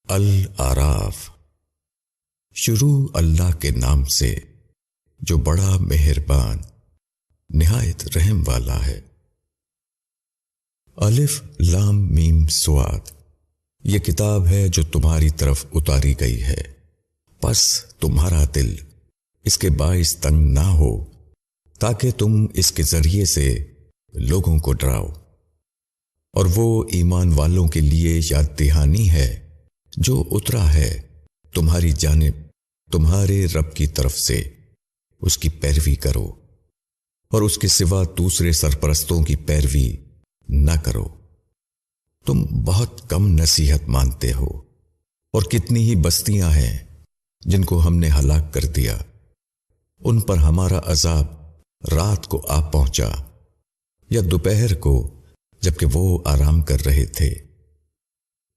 الاعراف۔ شروع اللہ کے نام سے جو بڑا مہربان نہایت رحم والا ہے۔ الف لام میم صاد، یہ کتاب ہے جو تمہاری طرف اتاری گئی ہے، پس تمہارا دل اس کے باعث تنگ نہ ہو تاکہ تم اس کے ذریعے سے لوگوں کو ڈراؤ، اور وہ ایمان والوں کے لیے یاد دہانی ہے جو اترا ہے تمہاری جانب تمہارے رب کی طرف سے، اس کی پیروی کرو اور اس کے سوا دوسرے سرپرستوں کی پیروی نہ کرو۔ تم بہت کم نصیحت مانتے ہو، اور کتنی ہی بستیاں ہیں جن کو ہم نے ہلاک کر دیا، ان پر ہمارا عذاب رات کو آ پہنچا یا دوپہر کو جبکہ وہ آرام کر رہے تھے۔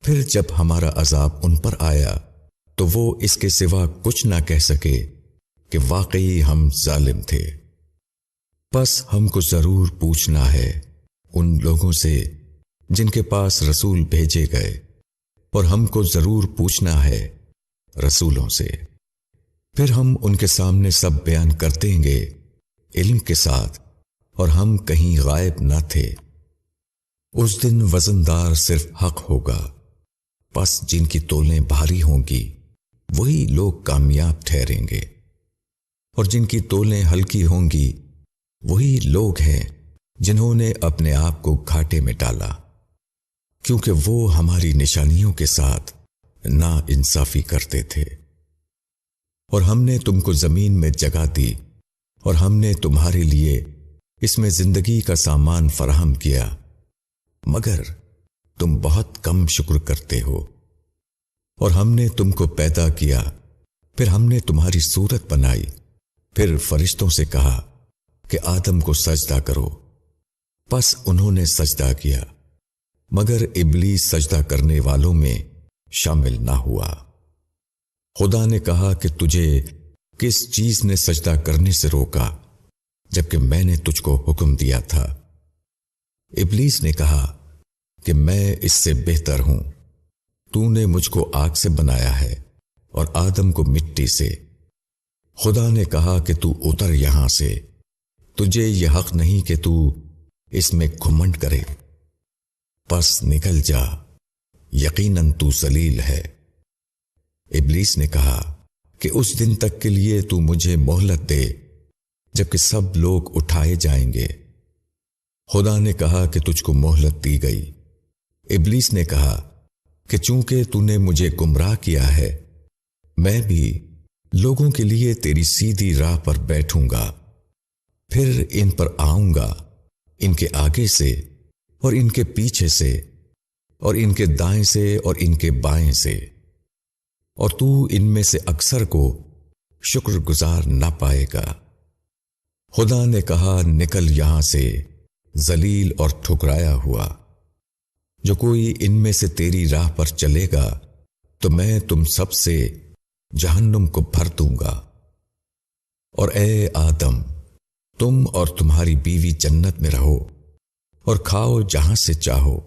پھر جب ہمارا عذاب ان پر آیا تو وہ اس کے سوا کچھ نہ کہہ سکے کہ واقعی ہم ظالم تھے۔ پس ہم کو ضرور پوچھنا ہے ان لوگوں سے جن کے پاس رسول بھیجے گئے، اور ہم کو ضرور پوچھنا ہے رسولوں سے، پھر ہم ان کے سامنے سب بیان کر دیں گے علم کے ساتھ، اور ہم کہیں غائب نہ تھے۔ اس دن وزندار صرف حق ہوگا، پس جن کی تولیں بھاری ہوں گی وہی لوگ کامیاب ٹھہریں گے، اور جن کی تولیں ہلکی ہوں گی وہی لوگ ہیں جنہوں نے اپنے آپ کو گھاٹے میں ڈالا، کیونکہ وہ ہماری نشانیوں کے ساتھ نا انصافی کرتے تھے۔ اور ہم نے تم کو زمین میں جگہ دی، اور ہم نے تمہارے لیے اس میں زندگی کا سامان فراہم کیا، مگر تم بہت کم شکر کرتے ہو۔ اور ہم نے تم کو پیدا کیا، پھر ہم نے تمہاری صورت بنائی، پھر فرشتوں سے کہا کہ آدم کو سجدہ کرو، پس انہوں نے سجدہ کیا، مگر ابلیس سجدہ کرنے والوں میں شامل نہ ہوا۔ خدا نے کہا کہ تجھے کس چیز نے سجدہ کرنے سے روکا جبکہ میں نے تجھ کو حکم دیا تھا؟ ابلیس نے کہا کہ میں اس سے بہتر ہوں، تو نے مجھ کو آگ سے بنایا ہے اور آدم کو مٹی سے۔ خدا نے کہا کہ تو اتر یہاں سے، تجھے یہ حق نہیں کہ تو اس میں گھمنڈ کرے، پس نکل جا، یقیناً تو ذلیل ہے۔ ابلیس نے کہا کہ اس دن تک کے لیے تو مجھے مہلت دے جبکہ سب لوگ اٹھائے جائیں گے۔ خدا نے کہا کہ تجھ کو مہلت دی گئی۔ ابلیس نے کہا کہ چونکہ تو نے مجھے گمراہ کیا ہے، میں بھی لوگوں کے لیے تیری سیدھی راہ پر بیٹھوں گا، پھر ان پر آؤں گا، ان کے آگے سے اور ان کے پیچھے سے اور ان کے دائیں سے اور ان کے بائیں سے، اور تو ان میں سے اکثر کو شکر گزار نہ پائے گا۔ خدا نے کہا نکل یہاں سے، ذلیل اور ٹھکرایا ہوا، جو کوئی ان میں سے تیری راہ پر چلے گا تو میں تم سب سے جہنم کو بھر دوں گا۔ اور اے آدم، تم اور تمہاری بیوی جنت میں رہو اور کھاؤ جہاں سے چاہو،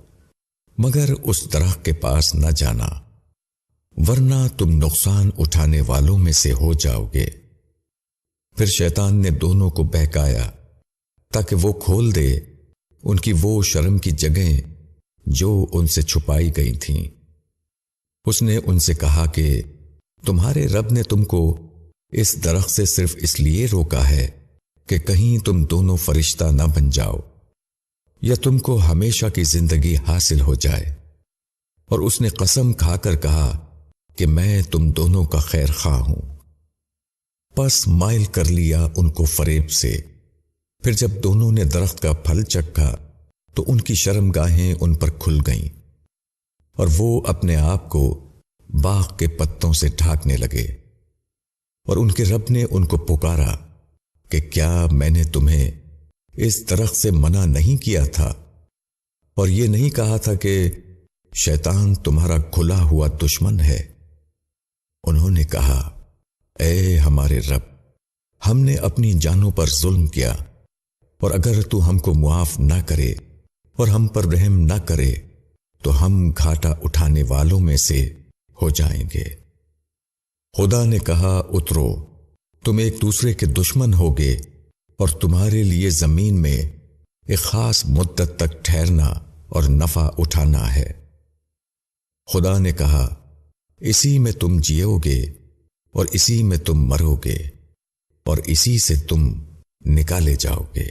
مگر اس درخت کے پاس نہ جانا، ورنہ تم نقصان اٹھانے والوں میں سے ہو جاؤ گے۔ پھر شیطان نے دونوں کو بہکایا تاکہ وہ کھول دے ان کی وہ شرم کی جگہیں جو ان سے چھپائی گئی تھیں۔ اس نے ان سے کہا کہ تمہارے رب نے تم کو اس درخت سے صرف اس لیے روکا ہے کہ کہیں تم دونوں فرشتہ نہ بن جاؤ، یا تم کو ہمیشہ کی زندگی حاصل ہو جائے۔ اور اس نے قسم کھا کر کہا کہ میں تم دونوں کا خیر خواہ ہوں۔ پس مائل کر لیا ان کو فریب سے۔ پھر جب دونوں نے درخت کا پھل چکھا تو ان کی شرمگاہیں ان پر کھل گئیں، اور وہ اپنے آپ کو باغ کے پتوں سے ڈھانکنے لگے۔ اور ان کے رب نے ان کو پکارا کہ کیا میں نے تمہیں اس درخت سے منع نہیں کیا تھا، اور یہ نہیں کہا تھا کہ شیطان تمہارا کھلا ہوا دشمن ہے؟ انہوں نے کہا اے ہمارے رب، ہم نے اپنی جانوں پر ظلم کیا، اور اگر تو ہم کو معاف نہ کرے اور ہم پر رحم نہ کرے تو ہم گھاٹا اٹھانے والوں میں سے ہو جائیں گے۔ خدا نے کہا اترو، تم ایک دوسرے کے دشمن ہوگے اور تمہارے لیے زمین میں ایک خاص مدت تک ٹھہرنا اور نفع اٹھانا ہے۔ خدا نے کہا اسی میں تم جیو گے اور اسی میں تم مرو گے اور اسی سے تم نکالے جاؤ گے۔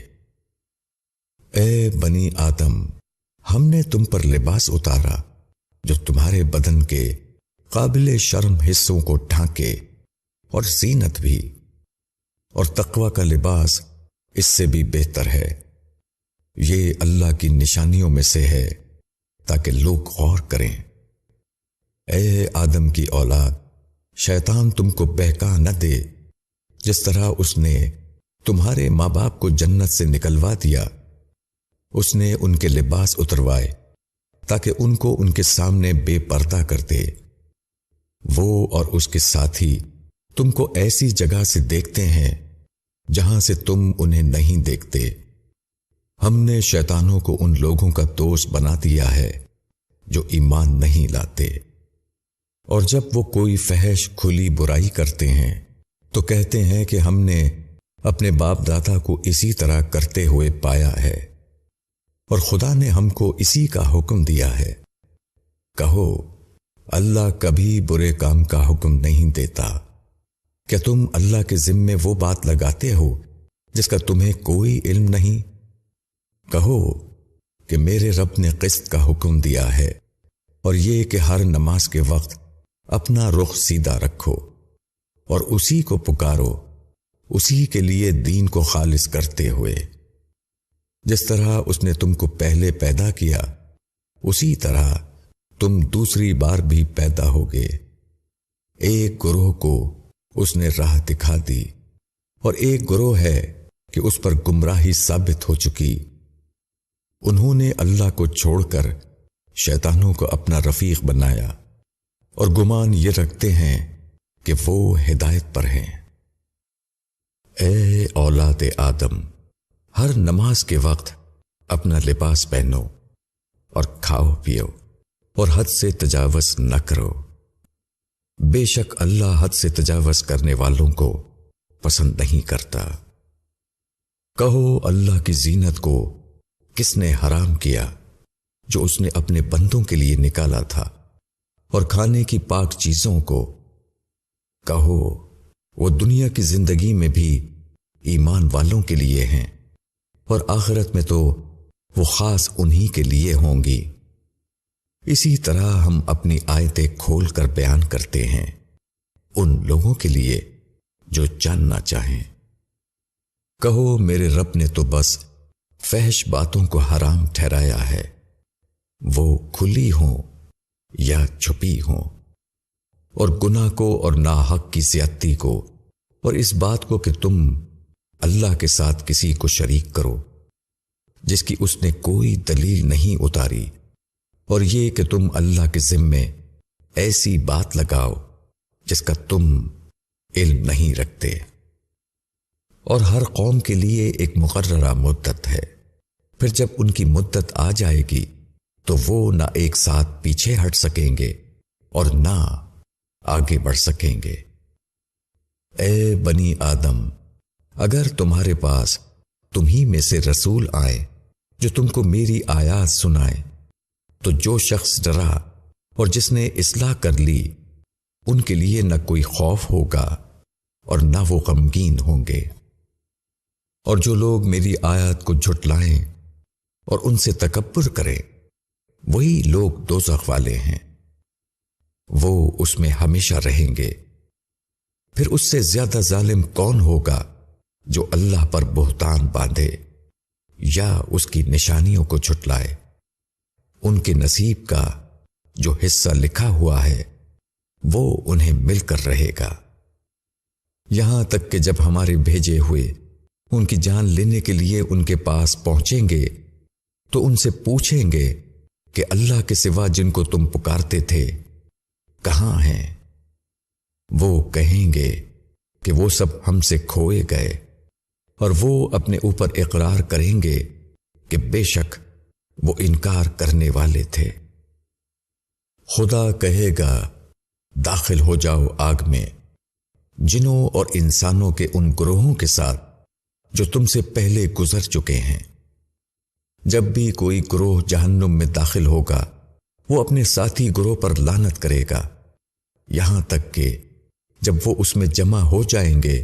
اے بنی آدم، ہم نے تم پر لباس اتارا جو تمہارے بدن کے قابل شرم حصوں کو ڈھانکے، اور زینت بھی، اور تقوی کا لباس اس سے بھی بہتر ہے۔ یہ اللہ کی نشانیوں میں سے ہے تاکہ لوگ غور کریں۔ اے آدم کی اولاد، شیطان تم کو بہکا نہ دے جس طرح اس نے تمہارے ماں باپ کو جنت سے نکلوا دیا۔ اس نے ان کے لباس اتروائے تاکہ ان کو ان کے سامنے بے پردہ کر دے۔ وہ اور اس کے ساتھی تم کو ایسی جگہ سے دیکھتے ہیں جہاں سے تم انہیں نہیں دیکھتے۔ ہم نے شیطانوں کو ان لوگوں کا دوست بنا دیا ہے جو ایمان نہیں لاتے، اور جب وہ کوئی فحش کھلی برائی کرتے ہیں تو کہتے ہیں کہ ہم نے اپنے باپ دادا کو اسی طرح کرتے ہوئے پایا ہے، اور خدا نے ہم کو اسی کا حکم دیا ہے۔ کہو اللہ کبھی برے کام کا حکم نہیں دیتا۔ کیا تم اللہ کے ذمے وہ بات لگاتے ہو جس کا تمہیں کوئی علم نہیں؟ کہو کہ میرے رب نے قسط کا حکم دیا ہے، اور یہ کہ ہر نماز کے وقت اپنا رخ سیدھا رکھو اور اسی کو پکارو، اسی کے لیے دین کو خالص کرتے ہوئے۔ جس طرح اس نے تم کو پہلے پیدا کیا اسی طرح تم دوسری بار بھی پیدا ہوگے۔ ایک گروہ کو اس نے راہ دکھا دی، اور ایک گروہ ہے کہ اس پر گمراہی ثابت ہو چکی۔ انہوں نے اللہ کو چھوڑ کر شیطانوں کو اپنا رفیق بنایا، اور گمان یہ رکھتے ہیں کہ وہ ہدایت پر ہیں۔ اے اولاد آدم، ہر نماز کے وقت اپنا لباس پہنو اور کھاؤ پیو اور حد سے تجاوز نہ کرو۔ بے شک اللہ حد سے تجاوز کرنے والوں کو پسند نہیں کرتا۔ کہو اللہ کی زینت کو کس نے حرام کیا جو اس نے اپنے بندوں کے لیے نکالا تھا، اور کھانے کی پاک چیزوں کو؟ کہو وہ دنیا کی زندگی میں بھی ایمان والوں کے لیے ہیں، اور آخرت میں تو وہ خاص انہی کے لیے ہوں گی۔ اسی طرح ہم اپنی آیتیں کھول کر بیان کرتے ہیں ان لوگوں کے لیے جو جاننا چاہیں۔ کہو میرے رب نے تو بس فحش باتوں کو حرام ٹھہرایا ہے، وہ کھلی ہوں یا چھپی ہوں، اور گناہ کو اور ناحق کی زیادتی کو، اور اس بات کو کہ تم اللہ کے ساتھ کسی کو شریک کرو جس کی اس نے کوئی دلیل نہیں اتاری، اور یہ کہ تم اللہ کے ذمے ایسی بات لگاؤ جس کا تم علم نہیں رکھتے۔ اور ہر قوم کے لیے ایک مقررہ مدت ہے، پھر جب ان کی مدت آ جائے گی تو وہ نہ ایک ساتھ پیچھے ہٹ سکیں گے اور نہ آگے بڑھ سکیں گے۔ اے بنی آدم، اگر تمہارے پاس تمہیں میں سے رسول آئے جو تم کو میری آیات سنائے، تو جو شخص ڈرا اور جس نے اصلاح کر لی ان کے لیے نہ کوئی خوف ہوگا اور نہ وہ غمگین ہوں گے۔ اور جو لوگ میری آیات کو جھٹلائیں اور ان سے تکبر کریں، وہی لوگ دوزخ والے ہیں، وہ اس میں ہمیشہ رہیں گے۔ پھر اس سے زیادہ ظالم کون ہوگا جو اللہ پر بہتان باندھے یا اس کی نشانیوں کو جھٹلائے؟ ان کے نصیب کا جو حصہ لکھا ہوا ہے وہ انہیں مل کر رہے گا، یہاں تک کہ جب ہمارے بھیجے ہوئے ان کی جان لینے کے لیے ان کے پاس پہنچیں گے تو ان سے پوچھیں گے کہ اللہ کے سوا جن کو تم پکارتے تھے کہاں ہیں؟ وہ کہیں گے کہ وہ سب ہم سے کھوئے گئے، اور وہ اپنے اوپر اقرار کریں گے کہ بے شک وہ انکار کرنے والے تھے۔ خدا کہے گا داخل ہو جاؤ آگ میں، جنوں اور انسانوں کے ان گروہوں کے ساتھ جو تم سے پہلے گزر چکے ہیں۔ جب بھی کوئی گروہ جہنم میں داخل ہوگا وہ اپنے ساتھی گروہ پر لعنت کرے گا، یہاں تک کہ جب وہ اس میں جمع ہو جائیں گے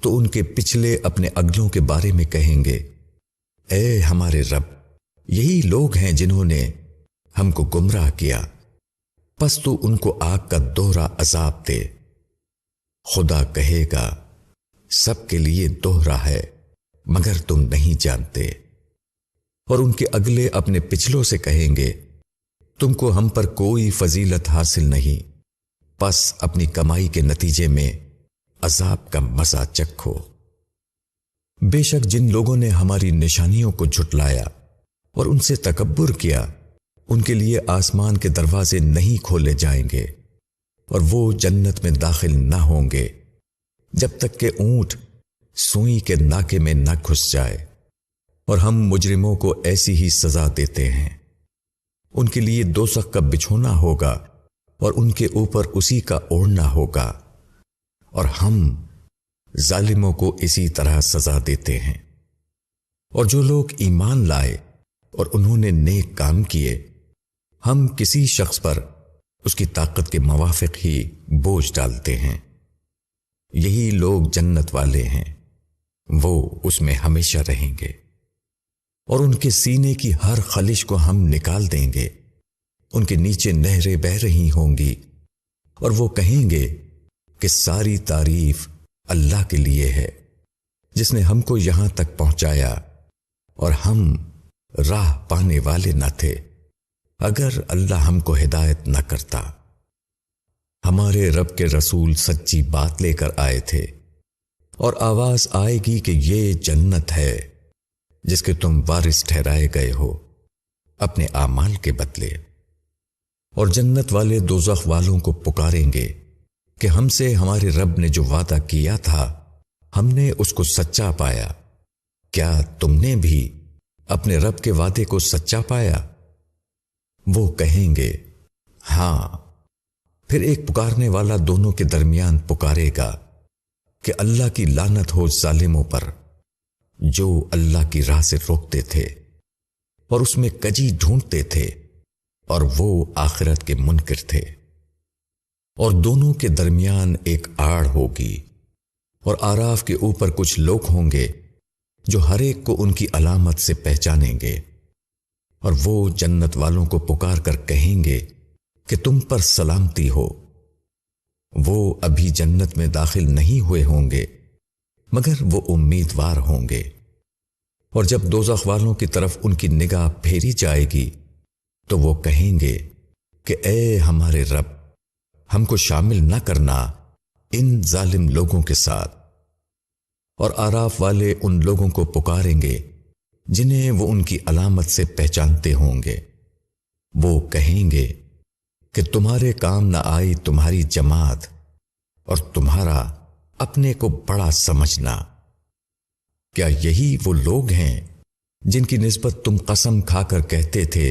تو ان کے پچھلے اپنے اگلوں کے بارے میں کہیں گے، اے ہمارے رب، یہی لوگ ہیں جنہوں نے ہم کو گمراہ کیا، پس تو ان کو آگ کا دوہرا عذاب دے۔ خدا کہے گا، سب کے لیے دوہرا ہے مگر تم نہیں جانتے۔ اور ان کے اگلے اپنے پچھلوں سے کہیں گے، تم کو ہم پر کوئی فضیلت حاصل نہیں، پس اپنی کمائی کے نتیجے میں عذاب کا مزہ چکھو۔ بے شک جن لوگوں نے ہماری نشانیوں کو جھٹلایا اور ان سے تکبر کیا، ان کے لیے آسمان کے دروازے نہیں کھولے جائیں گے اور وہ جنت میں داخل نہ ہوں گے جب تک کہ اونٹ سوئی کے ناکے میں نہ گھس جائے، اور ہم مجرموں کو ایسی ہی سزا دیتے ہیں۔ ان کے لیے دوزخ کا بچھونا ہوگا اور ان کے اوپر اسی کا اوڑھنا ہوگا، اور ہم ظالموں کو اسی طرح سزا دیتے ہیں۔ اور جو لوگ ایمان لائے اور انہوں نے نیک کام کیے، ہم کسی شخص پر اس کی طاقت کے موافق ہی بوجھ ڈالتے ہیں۔ یہی لوگ جنت والے ہیں، وہ اس میں ہمیشہ رہیں گے، اور ان کے سینے کی ہر خلش کو ہم نکال دیں گے، ان کے نیچے نہریں بہہ رہی ہوں گی، اور وہ کہیں گے کہ ساری تعریف اللہ کے لیے ہے جس نے ہم کو یہاں تک پہنچایا، اور ہم راہ پانے والے نہ تھے اگر اللہ ہم کو ہدایت نہ کرتا۔ ہمارے رب کے رسول سچی بات لے کر آئے تھے، اور آواز آئے گی کہ یہ جنت ہے جس کے تم وارث ٹھہرائے گئے ہو اپنے اعمال کے بدلے۔ اور جنت والے دوزخ والوں کو پکاریں گے کہ ہم سے ہمارے رب نے جو وعدہ کیا تھا ہم نے اس کو سچا پایا، کیا تم نے بھی اپنے رب کے وعدے کو سچا پایا؟ وہ کہیں گے، ہاں۔ پھر ایک پکارنے والا دونوں کے درمیان پکارے گا کہ اللہ کی لعنت ہو ظالموں پر جو اللہ کی راہ سے روکتے تھے اور اس میں کجی ڈھونڈتے تھے، اور وہ آخرت کے منکر تھے۔ اور دونوں کے درمیان ایک آڑ ہوگی، اور آراف کے اوپر کچھ لوگ ہوں گے جو ہر ایک کو ان کی علامت سے پہچانیں گے، اور وہ جنت والوں کو پکار کر کہیں گے کہ تم پر سلامتی ہو۔ وہ ابھی جنت میں داخل نہیں ہوئے ہوں گے مگر وہ امیدوار ہوں گے، اور جب دوزخ والوں کی طرف ان کی نگاہ پھیری جائے گی تو وہ کہیں گے کہ اے ہمارے رب، ہم کو شامل نہ کرنا ان ظالم لوگوں کے ساتھ۔ اور آراف والے ان لوگوں کو پکاریں گے جنہیں وہ ان کی علامت سے پہچانتے ہوں گے، وہ کہیں گے کہ تمہارے کام نہ آئی تمہاری جماعت اور تمہارا اپنے کو بڑا سمجھنا۔ کیا یہی وہ لوگ ہیں جن کی نسبت تم قسم کھا کر کہتے تھے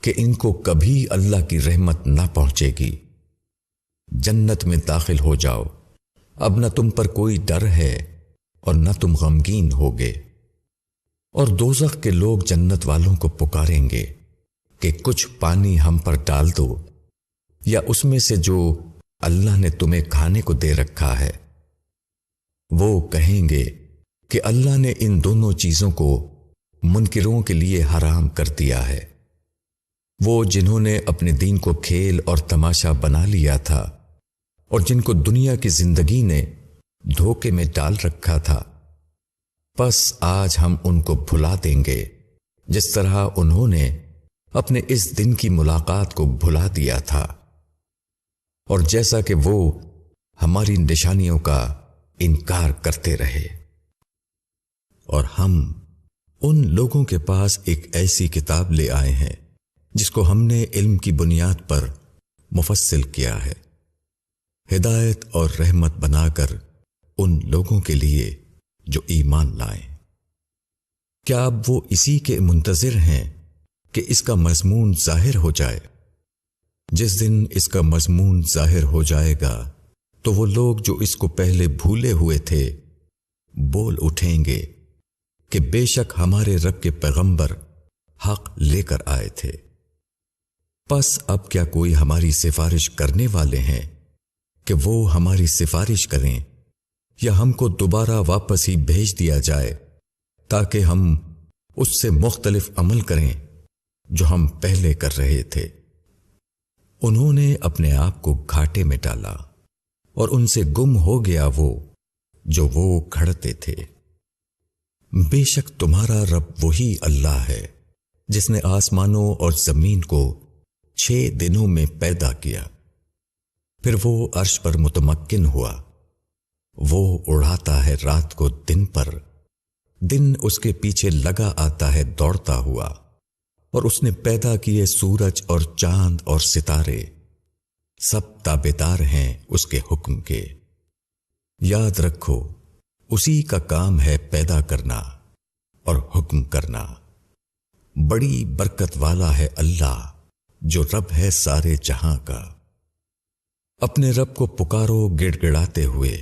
کہ ان کو کبھی اللہ کی رحمت نہ پہنچے گی؟ جنت میں داخل ہو جاؤ، اب نہ تم پر کوئی ڈر ہے اور نہ تم غمگین ہوگے۔ اور دوزخ کے لوگ جنت والوں کو پکاریں گے کہ کچھ پانی ہم پر ڈال دو، یا اس میں سے جو اللہ نے تمہیں کھانے کو دے رکھا ہے۔ وہ کہیں گے کہ اللہ نے ان دونوں چیزوں کو منکروں کے لیے حرام کر دیا ہے، وہ جنہوں نے اپنے دین کو کھیل اور تماشا بنا لیا تھا، اور جن کو دنیا کی زندگی نے دھوکے میں ڈال رکھا تھا۔ پس آج ہم ان کو بھلا دیں گے جس طرح انہوں نے اپنے اس دن کی ملاقات کو بھلا دیا تھا، اور جیسا کہ وہ ہماری نشانیوں کا انکار کرتے رہے۔ اور ہم ان لوگوں کے پاس ایک ایسی کتاب لے آئے ہیں جس کو ہم نے علم کی بنیاد پر مفصل کیا ہے، ہدایت اور رحمت بنا کر ان لوگوں کے لیے جو ایمان لائیں۔ کیا اب وہ اسی کے منتظر ہیں کہ اس کا مضمون ظاہر ہو جائے؟ جس دن اس کا مضمون ظاہر ہو جائے گا تو وہ لوگ جو اس کو پہلے بھولے ہوئے تھے بول اٹھیں گے کہ بے شک ہمارے رب کے پیغمبر حق لے کر آئے تھے۔ پس اب کیا کوئی ہماری سفارش کرنے والے ہیں کہ وہ ہماری سفارش کریں، یا ہم کو دوبارہ واپس ہی بھیج دیا جائے تاکہ ہم اس سے مختلف عمل کریں جو ہم پہلے کر رہے تھے۔ انہوں نے اپنے آپ کو گھاٹے میں ڈالا اور ان سے گم ہو گیا وہ جو وہ گھڑتے تھے۔ بے شک تمہارا رب وہی اللہ ہے جس نے آسمانوں اور زمین کو 6 دنوں میں پیدا کیا، پھر وہ عرش پر متمکن ہوا۔ وہ اڑاتا ہے رات کو دن پر، دن اس کے پیچھے لگا آتا ہے دوڑتا ہوا، اور اس نے پیدا کیے سورج اور چاند اور ستارے، سب تابعدار ہیں اس کے حکم کے۔ یاد رکھو اسی کا کام ہے پیدا کرنا اور حکم کرنا۔ بڑی برکت والا ہے اللہ جو رب ہے سارے جہاں کا۔ اپنے رب کو پکارو گڑ گڑاتے ہوئے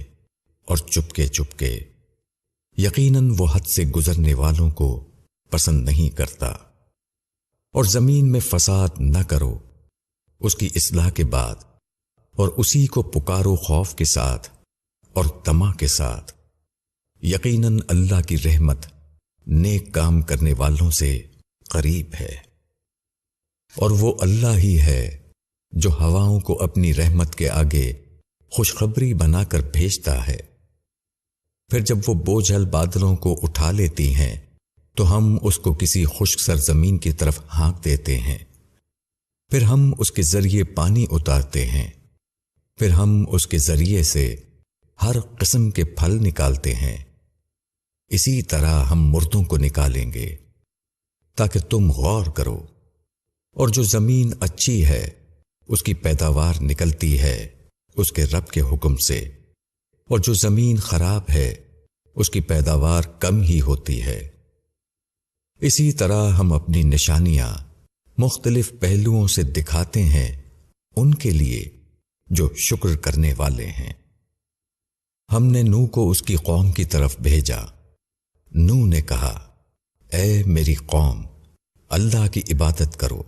اور چپکے چپکے، یقیناً وہ حد سے گزرنے والوں کو پسند نہیں کرتا۔ اور زمین میں فساد نہ کرو اس کی اصلاح کے بعد، اور اسی کو پکارو خوف کے ساتھ اور طمع کے ساتھ۔ یقیناً اللہ کی رحمت نیک کام کرنے والوں سے قریب ہے۔ اور وہ اللہ ہی ہے جو ہواؤں کو اپنی رحمت کے آگے خوشخبری بنا کر بھیجتا ہے، پھر جب وہ بوجھل بادلوں کو اٹھا لیتی ہیں تو ہم اس کو کسی خشک سرزمین کی طرف ہانک دیتے ہیں، پھر ہم اس کے ذریعے پانی اتارتے ہیں، پھر ہم اس کے ذریعے سے ہر قسم کے پھل نکالتے ہیں۔ اسی طرح ہم مردوں کو نکالیں گے تاکہ تم غور کرو۔ اور جو زمین اچھی ہے اس کی پیداوار نکلتی ہے اس کے رب کے حکم سے، اور جو زمین خراب ہے اس کی پیداوار کم ہی ہوتی ہے۔ اسی طرح ہم اپنی نشانیاں مختلف پہلوؤں سے دکھاتے ہیں ان کے لیے جو شکر کرنے والے ہیں۔ ہم نے نوح کو اس کی قوم کی طرف بھیجا۔ نوح نے کہا، اے میری قوم، اللہ کی عبادت کرو،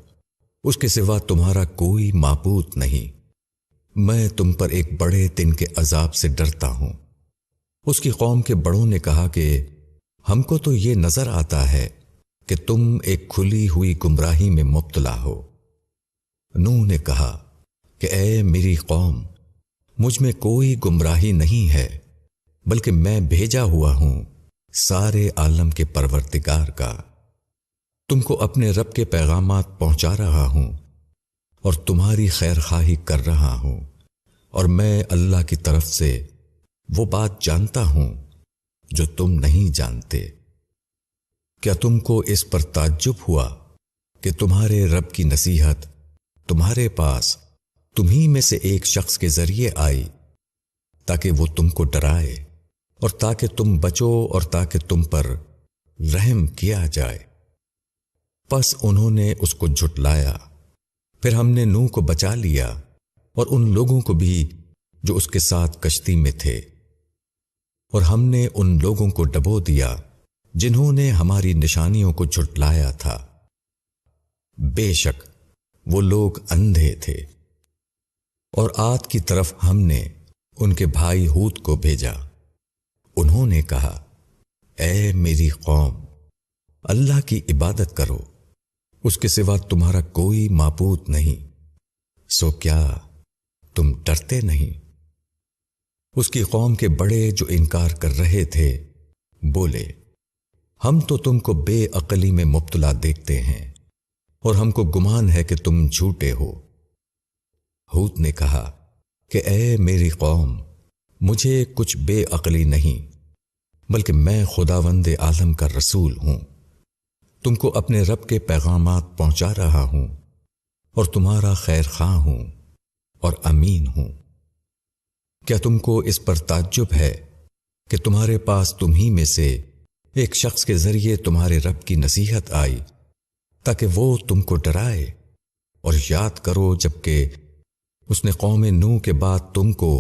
اس کے سوا تمہارا کوئی معبود نہیں، میں تم پر ایک بڑے دن کے عذاب سے ڈرتا ہوں۔ اس کی قوم کے بڑوں نے کہا کہ ہم کو تو یہ نظر آتا ہے کہ تم ایک کھلی ہوئی گمراہی میں مبتلا ہو۔ نوح نے کہا کہ اے میری قوم، مجھ میں کوئی گمراہی نہیں ہے، بلکہ میں بھیجا ہوا ہوں سارے عالم کے پروردگار کا۔ تم کو اپنے رب کے پیغامات پہنچا رہا ہوں اور تمہاری خیر خواہی کر رہا ہوں، اور میں اللہ کی طرف سے وہ بات جانتا ہوں جو تم نہیں جانتے۔ کیا تم کو اس پر تعجب ہوا کہ تمہارے رب کی نصیحت تمہارے پاس تمہیں میں سے ایک شخص کے ذریعے آئی تاکہ وہ تم کو ڈرائے اور تاکہ تم بچو اور تاکہ تم پر رحم کیا جائے؟ پس انہوں نے اس کو جھٹلایا، پھر ہم نے نوح کو بچا لیا اور ان لوگوں کو بھی جو اس کے ساتھ کشتی میں تھے، اور ہم نے ان لوگوں کو ڈبو دیا جنہوں نے ہماری نشانیوں کو جھٹلایا تھا۔ بے شک وہ لوگ اندھے تھے۔ اور عاد کی طرف ہم نے ان کے بھائی ہود کو بھیجا۔ انہوں نے کہا، اے میری قوم، اللہ کی عبادت کرو، اس کے سوا تمہارا کوئی معبود نہیں، سو کیا تم ڈرتے نہیں؟ اس کی قوم کے بڑے جو انکار کر رہے تھے بولے، ہم تو تم کو بے عقلی میں مبتلا دیکھتے ہیں اور ہم کو گمان ہے کہ تم جھوٹے ہو۔ ہود نے کہا کہ اے میری قوم، مجھے کچھ بے عقلی نہیں، بلکہ میں خداوند عالم کا رسول ہوں، تم کو اپنے رب کے پیغامات پہنچا رہا ہوں اور تمہارا خیر خواہ ہوں اور امین ہوں۔ کیا تم کو اس پر تعجب ہے کہ تمہارے پاس تمہیں میں سے ایک شخص کے ذریعے تمہارے رب کی نصیحت آئی تاکہ وہ تم کو ڈرائے اور یاد کرو جبکہ اس نے قوم نوح کے بعد تم کو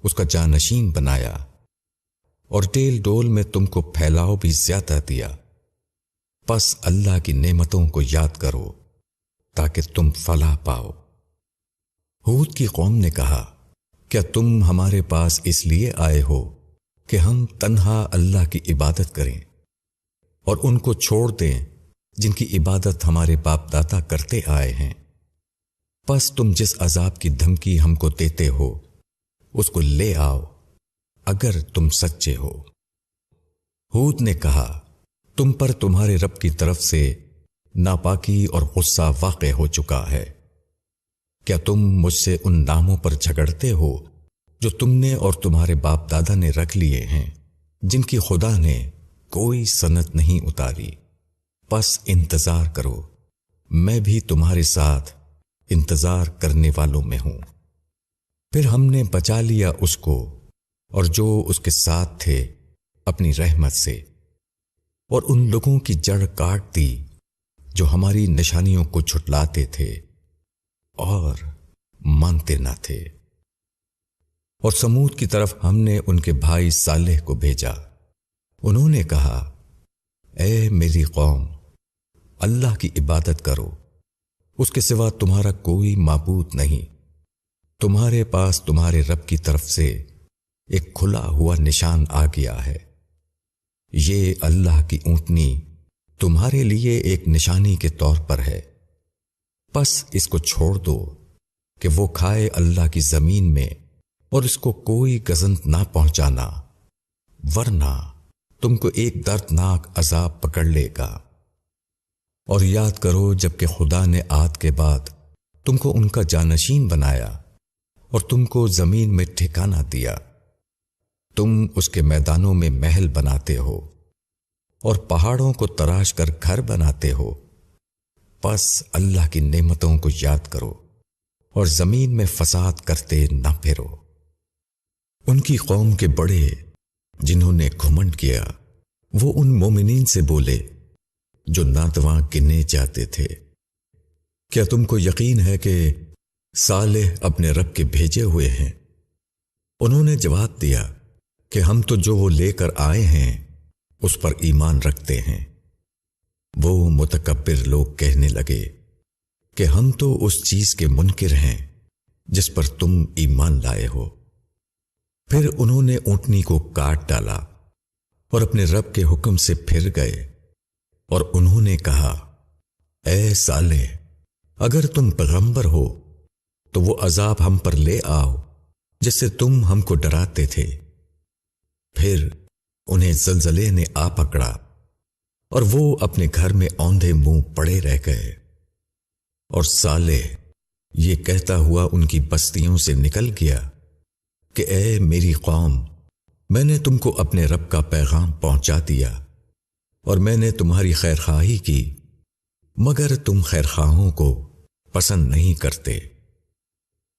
اس کا جانشین بنایا اور ڈیل ڈول میں تم کو پھیلاؤ بھی زیادہ دیا۔ پس اللہ کی نعمتوں کو یاد کرو تاکہ تم فلاح پاؤ۔ ہود کی قوم نے کہا، کیا تم ہمارے پاس اس لیے آئے ہو کہ ہم تنہا اللہ کی عبادت کریں اور ان کو چھوڑ دیں جن کی عبادت ہمارے باپ دادا کرتے آئے ہیں؟ پس تم جس عذاب کی دھمکی ہم کو دیتے ہو اس کو لے آؤ اگر تم سچے ہو۔ ہود نے کہا، تم پر تمہارے رب کی طرف سے ناپاکی اور غصہ واقع ہو چکا ہے۔ کیا تم مجھ سے ان ناموں پر جھگڑتے ہو جو تم نے اور تمہارے باپ دادا نے رکھ لیے ہیں، جن کی خدا نے کوئی سند نہیں اتاری؟ پس انتظار کرو، میں بھی تمہارے ساتھ انتظار کرنے والوں میں ہوں۔ پھر ہم نے بچا لیا اس کو اور جو اس کے ساتھ تھے اپنی رحمت سے، اور ان لوگوں کی جڑ کاٹ دی جو ہماری نشانیوں کو جھٹلاتے تھے اور مانتے نہ تھے۔ اور سمود کی طرف ہم نے ان کے بھائی صالح کو بھیجا۔ انہوں نے کہا، اے میری قوم، اللہ کی عبادت کرو، اس کے سوا تمہارا کوئی معبود نہیں۔ تمہارے پاس تمہارے رب کی طرف سے ایک کھلا ہوا نشان آ گیا ہے۔ یہ اللہ کی اونٹنی تمہارے لیے ایک نشانی کے طور پر ہے۔ پس اس کو چھوڑ دو کہ وہ کھائے اللہ کی زمین میں اور اس کو کوئی گزند نہ پہنچانا، ورنہ تم کو ایک دردناک عذاب پکڑ لے گا۔ اور یاد کرو جبکہ خدا نے عاد کے بعد تم کو ان کا جانشین بنایا اور تم کو زمین میں ٹھکانہ دیا۔ تم اس کے میدانوں میں محل بناتے ہو اور پہاڑوں کو تراش کر گھر بناتے ہو۔ پس اللہ کی نعمتوں کو یاد کرو اور زمین میں فساد کرتے نہ پھرو۔ ان کی قوم کے بڑے جنہوں نے گھمنڈ کیا وہ ان مومنین سے بولے جو ناتواں گنے جاتے تھے، کیا تم کو یقین ہے کہ صالح اپنے رب کے بھیجے ہوئے ہیں؟ انہوں نے جواب دیا کہ ہم تو جو وہ لے کر آئے ہیں اس پر ایمان رکھتے ہیں۔ وہ متکبر لوگ کہنے لگے کہ ہم تو اس چیز کے منکر ہیں جس پر تم ایمان لائے ہو۔ پھر انہوں نے اونٹنی کو کاٹ ڈالا اور اپنے رب کے حکم سے پھر گئے، اور انہوں نے کہا، اے صالح، اگر تم پیغمبر ہو تو وہ عذاب ہم پر لے آؤ جس سے تم ہم کو ڈراتے تھے۔ پھر انہیں زلزلے نے آ پکڑا اور وہ اپنے گھر میں اوندھے منہ پڑے رہ گئے۔ اور صالح یہ کہتا ہوا ان کی بستیوں سے نکل گیا کہ اے میری قوم، میں نے تم کو اپنے رب کا پیغام پہنچا دیا اور میں نے تمہاری خیرخواہی کی، مگر تم خیرخواہوں کو پسند نہیں کرتے۔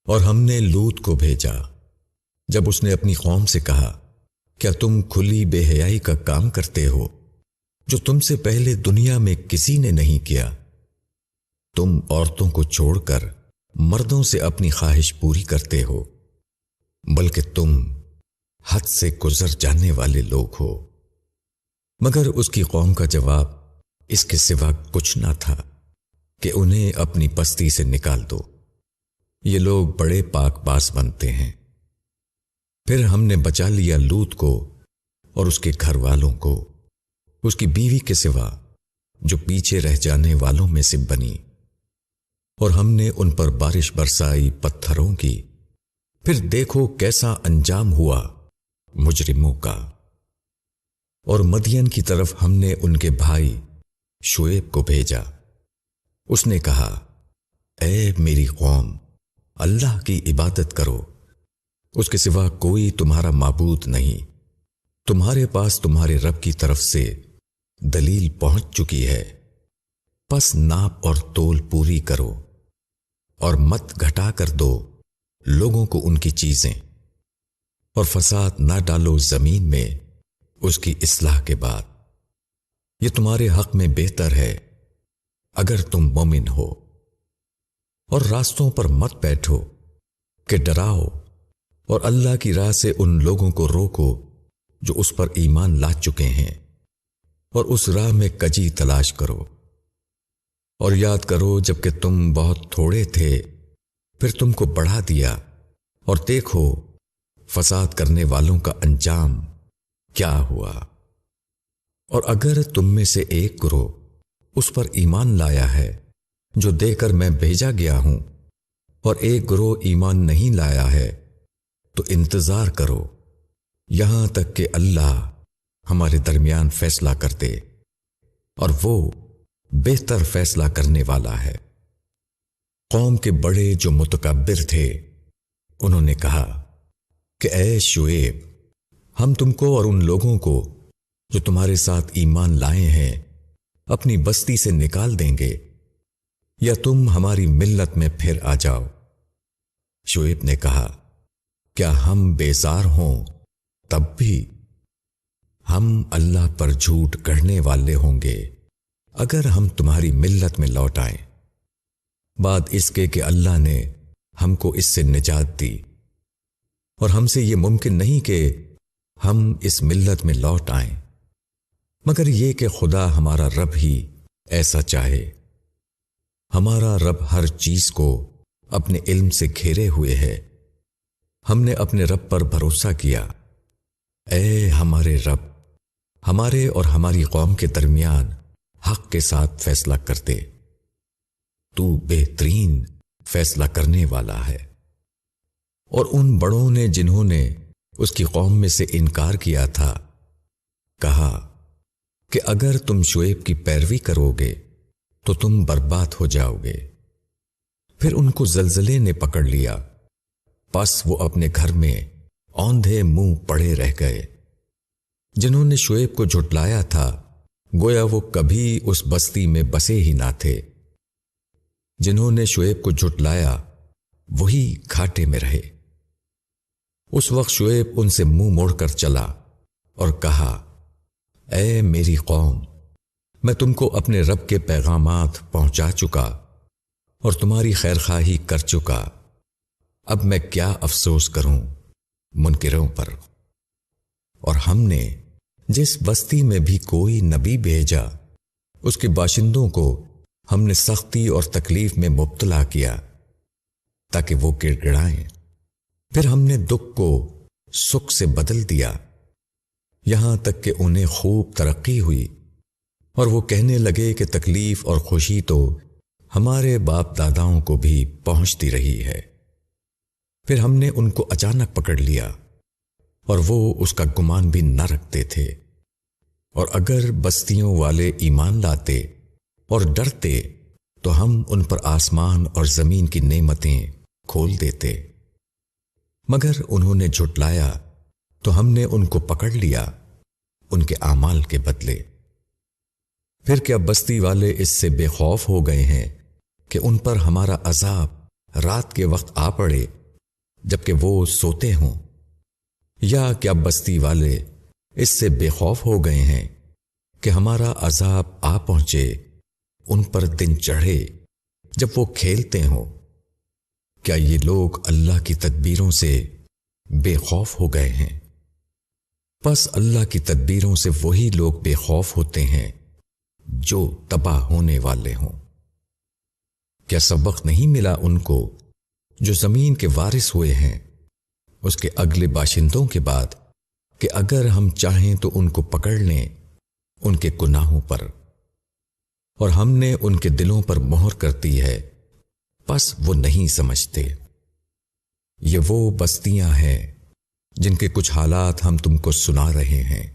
اور ہم نے لوط کو بھیجا جب اس نے اپنی قوم سے کہا، کیا تم کھلی بے حیائی کا کام کرتے ہو جو تم سے پہلے دنیا میں کسی نے نہیں کیا؟ تم عورتوں کو چھوڑ کر مردوں سے اپنی خواہش پوری کرتے ہو، بلکہ تم حد سے گزر جانے والے لوگ ہو۔ مگر اس کی قوم کا جواب اس کے سوا کچھ نہ تھا کہ انہیں اپنی بستی سے نکال دو، یہ لوگ بڑے پاک باز بنتے ہیں۔ پھر ہم نے بچا لیا لوط کو اور اس کے گھر والوں کو، اس کی بیوی کے سوا جو پیچھے رہ جانے والوں میں سے بنی، اور ہم نے ان پر بارش برسائی پتھروں کی۔ پھر دیکھو کیسا انجام ہوا مجرموں کا۔ اور مدین کی طرف ہم نے ان کے بھائی شعیب کو بھیجا۔ اس نے کہا، اے میری قوم، اللہ کی عبادت کرو، اس کے سوا کوئی تمہارا معبود نہیں۔ تمہارے پاس تمہارے رب کی طرف سے دلیل پہنچ چکی ہے، پس ناپ اور تول پوری کرو اور مت گھٹا کر دو لوگوں کو ان کی چیزیں، اور فساد نہ ڈالو زمین میں اس کی اصلاح کے بعد۔ یہ تمہارے حق میں بہتر ہے اگر تم مومن ہو۔ اور راستوں پر مت بیٹھو کہ ڈراؤ، اور اللہ کی راہ سے ان لوگوں کو روکو جو اس پر ایمان لا چکے ہیں، اور اس راہ میں کجی تلاش کرو۔ اور یاد کرو جب کہ تم بہت تھوڑے تھے، پھر تم کو بڑھا دیا، اور دیکھو فساد کرنے والوں کا انجام کیا ہوا۔ اور اگر تم میں سے ایک گروہ اس پر ایمان لایا ہے جو دے کر میں بھیجا گیا ہوں، اور ایک گروہ ایمان نہیں لایا ہے، تو انتظار کرو یہاں تک کہ اللہ ہمارے درمیان فیصلہ کر دے، اور وہ بہتر فیصلہ کرنے والا ہے۔ قوم کے بڑے جو متکبر تھے انہوں نے کہا کہ اے شعیب، ہم تم کو اور ان لوگوں کو جو تمہارے ساتھ ایمان لائے ہیں اپنی بستی سے نکال دیں گے، یا تم ہماری ملت میں پھر آ جاؤ۔ شعیب نے کہا کیا ہم بیزار ہوں تب بھی؟ ہم اللہ پر جھوٹ گڑھنے والے ہوں گے اگر ہم تمہاری ملت میں لوٹ آئیں، بعد اس کے کہ اللہ نے ہم کو اس سے نجات دی، اور ہم سے یہ ممکن نہیں کہ ہم اس ملت میں لوٹ آئیں مگر یہ کہ خدا ہمارا رب ہی ایسا چاہے۔ ہمارا رب ہر چیز کو اپنے علم سے گھیرے ہوئے ہے، ہم نے اپنے رب پر بھروسہ کیا۔ اے ہمارے رب، ہمارے اور ہماری قوم کے درمیان حق کے ساتھ فیصلہ کر دے، تو بہترین فیصلہ کرنے والا ہے۔ اور ان بڑوں نے جنہوں نے اس کی قوم میں سے انکار کیا تھا کہا کہ اگر تم شعیب کی پیروی کرو گے تو تم برباد ہو جاؤ گے۔ پھر ان کو زلزلے نے پکڑ لیا، پس وہ اپنے گھر میں اوندھے منہ پڑے رہ گئے۔ جنہوں نے شعیب کو جھٹلایا تھا گویا وہ کبھی اس بستی میں بسے ہی نہ تھے۔ جنہوں نے شعیب کو جھٹلایا وہی گھاٹے میں رہے۔ اس وقت شعیب ان سے منہ موڑ کر چلا اور کہا اے میری قوم، میں تم کو اپنے رب کے پیغامات پہنچا چکا اور تمہاری خیرخواہی کر چکا، اب میں کیا افسوس کروں منکروں پر۔ اور ہم نے جس بستی میں بھی کوئی نبی بھیجا اس کے باشندوں کو ہم نے سختی اور تکلیف میں مبتلا کیا تاکہ وہ گڑ گڑائیں، پھر ہم نے دکھ کو سکھ سے بدل دیا یہاں تک کہ انہیں خوب ترقی ہوئی، اور وہ کہنے لگے کہ تکلیف اور خوشی تو ہمارے باپ داداؤں کو بھی پہنچتی رہی ہے۔ پھر ہم نے ان کو اچانک پکڑ لیا اور وہ اس کا گمان بھی نہ رکھتے تھے، اور اگر بستیوں والے ایمان لاتے اور ڈرتے تو ہم ان پر آسمان اور زمین کی نعمتیں کھول دیتے، مگر انہوں نے جھٹلایا تو ہم نے ان کو پکڑ لیا ان کے اعمال کے بدلے۔ پھر کیا بستی والے اس سے بے خوف ہو گئے ہیں کہ ان پر ہمارا عذاب رات کے وقت آ پڑے جبکہ وہ سوتے ہوں، یا کیا بستی والے اس سے بے خوف ہو گئے ہیں کہ ہمارا عذاب آ پہنچے ان پر دن چڑھے جب وہ کھیلتے ہوں؟ کیا یہ لوگ اللہ کی تدبیروں سے بے خوف ہو گئے ہیں؟ پس اللہ کی تدبیروں سے وہی لوگ بے خوف ہوتے ہیں جو تباہ ہونے والے ہوں۔ کیا سبق نہیں ملا ان کو جو زمین کے وارث ہوئے ہیں اس کے اگلے باشندوں کے بعد کہ اگر ہم چاہیں تو ان کو پکڑ لیں ان کے گناہوں پر، اور ہم نے ان کے دلوں پر مہر کر دی ہے پس وہ نہیں سمجھتے۔ یہ وہ بستیاں ہیں جن کے کچھ حالات ہم تم کو سنا رہے ہیں۔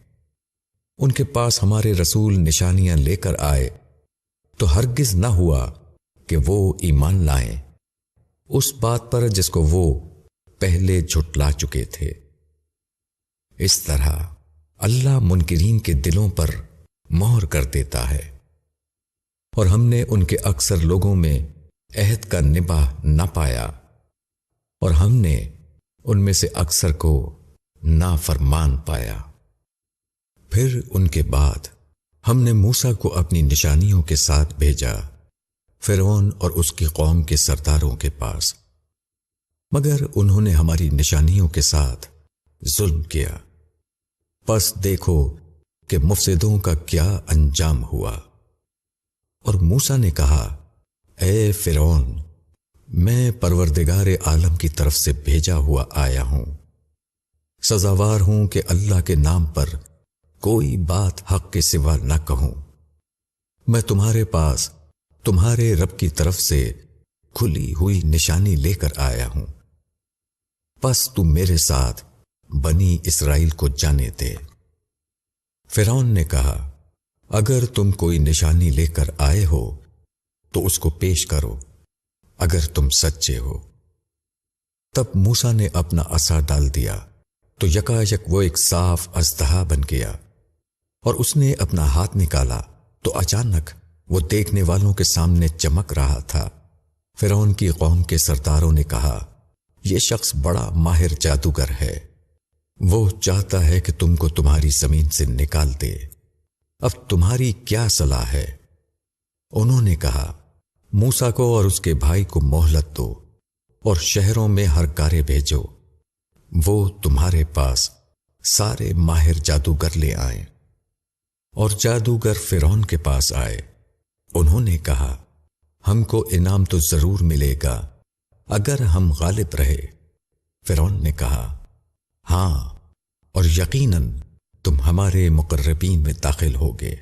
ان کے پاس ہمارے رسول نشانیاں لے کر آئے تو ہرگز نہ ہوا کہ وہ ایمان لائیں اس بات پر جس کو وہ پہلے جھٹلا چکے تھے۔ اس طرح اللہ منکرین کے دلوں پر مہر کر دیتا ہے، اور ہم نے ان کے اکثر لوگوں میں عہد کا نبھا نہ پایا، اور ہم نے ان میں سے اکثر کو نافرمان پایا۔ پھر ان کے بعد ہم نے موسیٰ کو اپنی نشانیوں کے ساتھ بھیجا فرعون اور اس کی قوم کے سرداروں کے پاس، مگر انہوں نے ہماری نشانیوں کے ساتھ ظلم کیا۔ پس دیکھو کہ مفسدوں کا کیا انجام ہوا۔ اور موسیٰ نے کہا، اے فرعون، میں پروردگار عالم کی طرف سے بھیجا ہوا آیا ہوں، سزاوار ہوں کہ اللہ کے نام پر کوئی بات حق کے سوا نہ کہوں۔ میں تمہارے پاس تمہارے رب کی طرف سے کھلی ہوئی نشانی لے کر آیا ہوں، پس تم میرے ساتھ بنی اسرائیل کو جانے دے۔ فرعون نے کہا، اگر تم کوئی نشانی لے کر آئے ہو تو اس کو پیش کرو، اگر تم سچے ہو۔ تب موسیٰ نے اپنا عصا ڈال دیا تو یکایک وہ ایک صاف اژدہا بن گیا، اور اس نے اپنا ہاتھ نکالا تو اچانک وہ دیکھنے والوں کے سامنے چمک رہا تھا۔ فرعون کی قوم کے سرداروں نے کہا، یہ شخص بڑا ماہر جادوگر ہے، وہ چاہتا ہے کہ تم کو تمہاری زمین سے نکال دے، اب تمہاری کیا صلاح ہے؟ انہوں نے کہا، موسیٰ کو اور اس کے بھائی کو مہلت دو اور شہروں میں ہر کارے بھیجو، وہ تمہارے پاس سارے ماہر جادوگر لے آئیں۔ اور جادوگر فرعون کے پاس آئے۔ انہوں نے کہا، ہم کو انعام تو ضرور ملے گا اگر ہم غالب رہے۔ فرعون نے کہا، ہاں، اور یقیناً تم ہمارے مقربین میں داخل ہوگے۔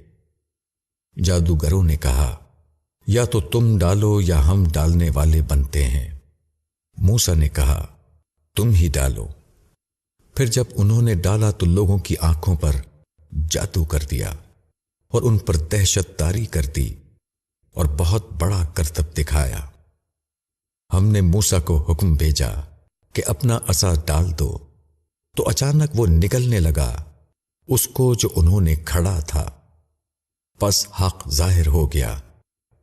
جادوگروں نے کہا، یا تو تم ڈالو یا ہم ڈالنے والے بنتے ہیں۔ موسیٰ نے کہا، تم ہی ڈالو۔ پھر جب انہوں نے ڈالا تو لوگوں کی آنکھوں پر جادو کر دیا اور ان پر دہشت طاری کر دی اور بہت بڑا کرتب دکھایا۔ ہم نے موسیٰ کو حکم بھیجا کہ اپنا عصا ڈال دو، تو اچانک وہ نکلنے لگا اس کو جو انہوں نے کھڑا تھا۔ پس حق ظاہر ہو گیا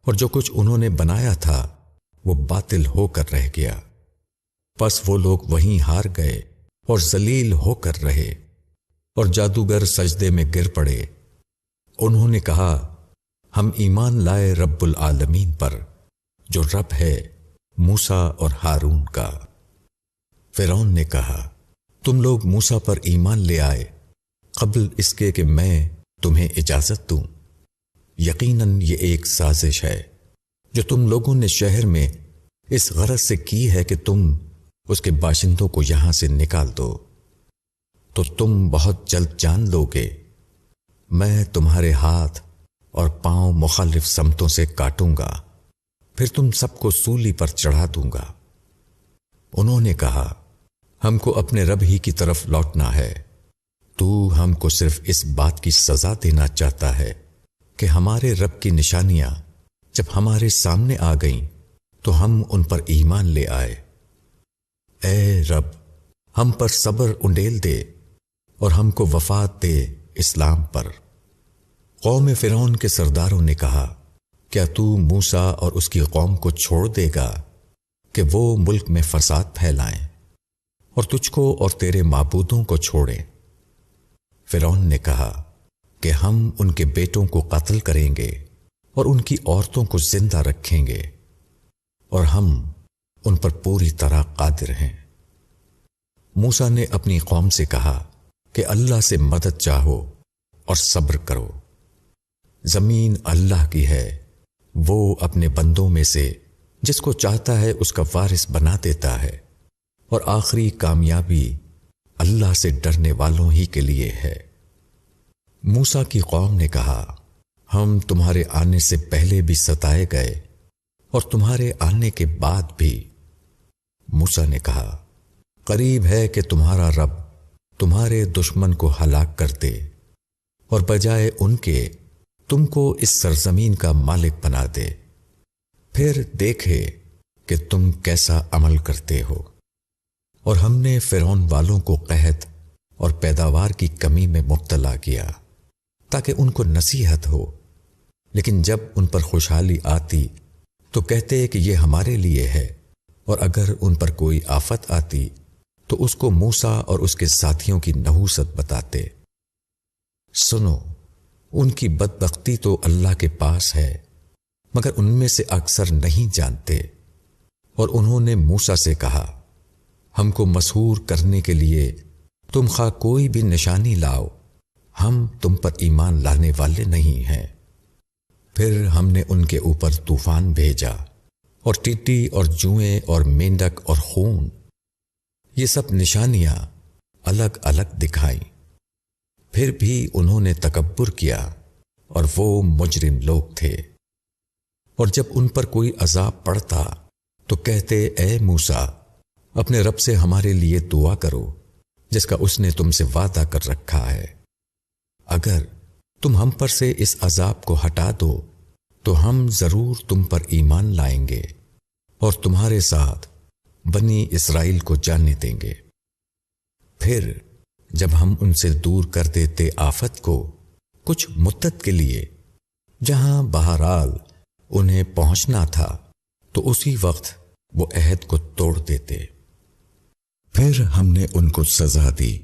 اور جو کچھ انہوں نے بنایا تھا وہ باطل ہو کر رہ گیا۔ پس وہ لوگ وہیں ہار گئے اور ذلیل ہو کر رہے، اور جادوگر سجدے میں گر پڑے۔ انہوں نے کہا، ہم ایمان لائے رب العالمین پر، جو رب ہے موسیٰ اور ہارون کا۔ فرعون نے کہا، تم لوگ موسیٰ پر ایمان لے آئے قبل اس کے کہ میں تمہیں اجازت دوں؟ یقیناً یہ ایک سازش ہے جو تم لوگوں نے شہر میں اس غرض سے کی ہے کہ تم اس کے باشندوں کو یہاں سے نکال دو، تو تم بہت جلد جان لو گے۔ میں تمہارے ہاتھ اور پاؤں مخالف سمتوں سے کاٹوں گا، پھر تم سب کو سولی پر چڑھا دوں گا۔ انہوں نے کہا، ہم کو اپنے رب ہی کی طرف لوٹنا ہے، تو ہم کو صرف اس بات کی سزا دینا چاہتا ہے کہ ہمارے رب کی نشانیاں جب ہمارے سامنے آ گئیں تو ہم ان پر ایمان لے آئے۔ اے رب، ہم پر صبر انڈیل دے اور ہم کو وفات دے اسلام پر۔ قوم فرعون کے سرداروں نے کہا، کیا تو موسیٰ اور اس کی قوم کو چھوڑ دے گا کہ وہ ملک میں فساد پھیلائیں اور تجھ کو اور تیرے معبودوں کو چھوڑیں؟ فرعون نے کہا کہ ہم ان کے بیٹوں کو قتل کریں گے اور ان کی عورتوں کو زندہ رکھیں گے، اور ہم ان پر پوری طرح قادر ہیں۔ موسیٰ نے اپنی قوم سے کہا کہ اللہ سے مدد چاہو اور صبر کرو۔ زمین اللہ کی ہے، وہ اپنے بندوں میں سے جس کو چاہتا ہے اس کا وارث بنا دیتا ہے، اور آخری کامیابی اللہ سے ڈرنے والوں ہی کے لیے ہے۔ موسیٰ کی قوم نے کہا، ہم تمہارے آنے سے پہلے بھی ستائے گئے اور تمہارے آنے کے بعد بھی۔ موسیٰ نے کہا، قریب ہے کہ تمہارا رب تمہارے دشمن کو ہلاک کر دے اور بجائے ان کے تم کو اس سرزمین کا مالک بنا دے، پھر دیکھے کہ تم کیسا عمل کرتے ہو۔ اور ہم نے فرعون والوں کو قحط اور پیداوار کی کمی میں مبتلا کیا تاکہ ان کو نصیحت ہو، لیکن جب ان پر خوشحالی آتی تو کہتے کہ یہ ہمارے لیے ہے، اور اگر ان پر کوئی آفت آتی تو اس کو موسیٰ اور اس کے ساتھیوں کی نحوست بتاتے۔ سنو، ان کی بدبختی تو اللہ کے پاس ہے، مگر ان میں سے اکثر نہیں جانتے۔ اور انہوں نے موسیٰ سے کہا، ہم کو مسحور کرنے کے لیے تم خواہ کوئی بھی نشانی لاؤ، ہم تم پر ایمان لانے والے نہیں ہیں۔ پھر ہم نے ان کے اوپر طوفان بھیجا، اور ٹڈی اور جوئیں اور مینڈک اور خون، یہ سب نشانیاں الگ الگ دکھائیں۔ پھر بھی انہوں نے تکبر کیا، اور وہ مجرم لوگ تھے۔ اور جب ان پر کوئی عذاب پڑتا تو کہتے، اے موسیٰ، اپنے رب سے ہمارے لیے دعا کرو جس کا اس نے تم سے وعدہ کر رکھا ہے۔ اگر تم ہم پر سے اس عذاب کو ہٹا دو تو ہم ضرور تم پر ایمان لائیں گے اور تمہارے ساتھ بنی اسرائیل کو جانے دیں گے۔ پھر جب ہم ان سے دور کر دیتے آفت کو کچھ مدت کے لیے، جہاں بہرحال انہیں پہنچنا تھا، تو اسی وقت وہ عہد کو توڑ دیتے۔ پھر ہم نے ان کو سزا دی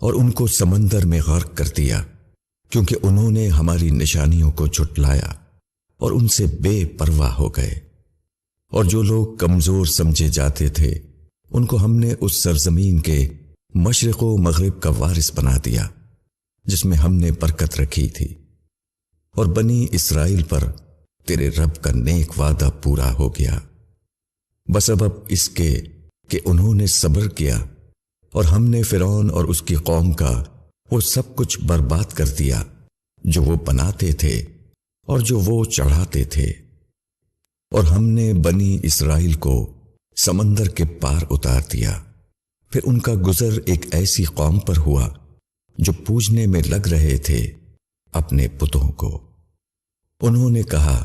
اور ان کو سمندر میں غرق کر دیا، کیونکہ انہوں نے ہماری نشانیوں کو جھٹلایا اور ان سے بے پرواہ ہو گئے۔ اور جو لوگ کمزور سمجھے جاتے تھے ان کو ہم نے اس سرزمین کے مشرق و مغرب کا وارث بنا دیا جس میں ہم نے برکت رکھی تھی۔ اور بنی اسرائیل پر تیرے رب کا نیک وعدہ پورا ہو گیا، بسبب اس کے کہ انہوں نے صبر کیا، اور ہم نے فرعون اور اس کی قوم کا وہ سب کچھ برباد کر دیا جو وہ بناتے تھے اور جو وہ چڑھاتے تھے۔ اور ہم نے بنی اسرائیل کو سمندر کے پار اتار دیا۔ پھر ان کا گزر ایک ایسی قوم پر ہوا جو پوجنے میں لگ رہے تھے اپنے بتوں کو۔ انہوں نے کہا،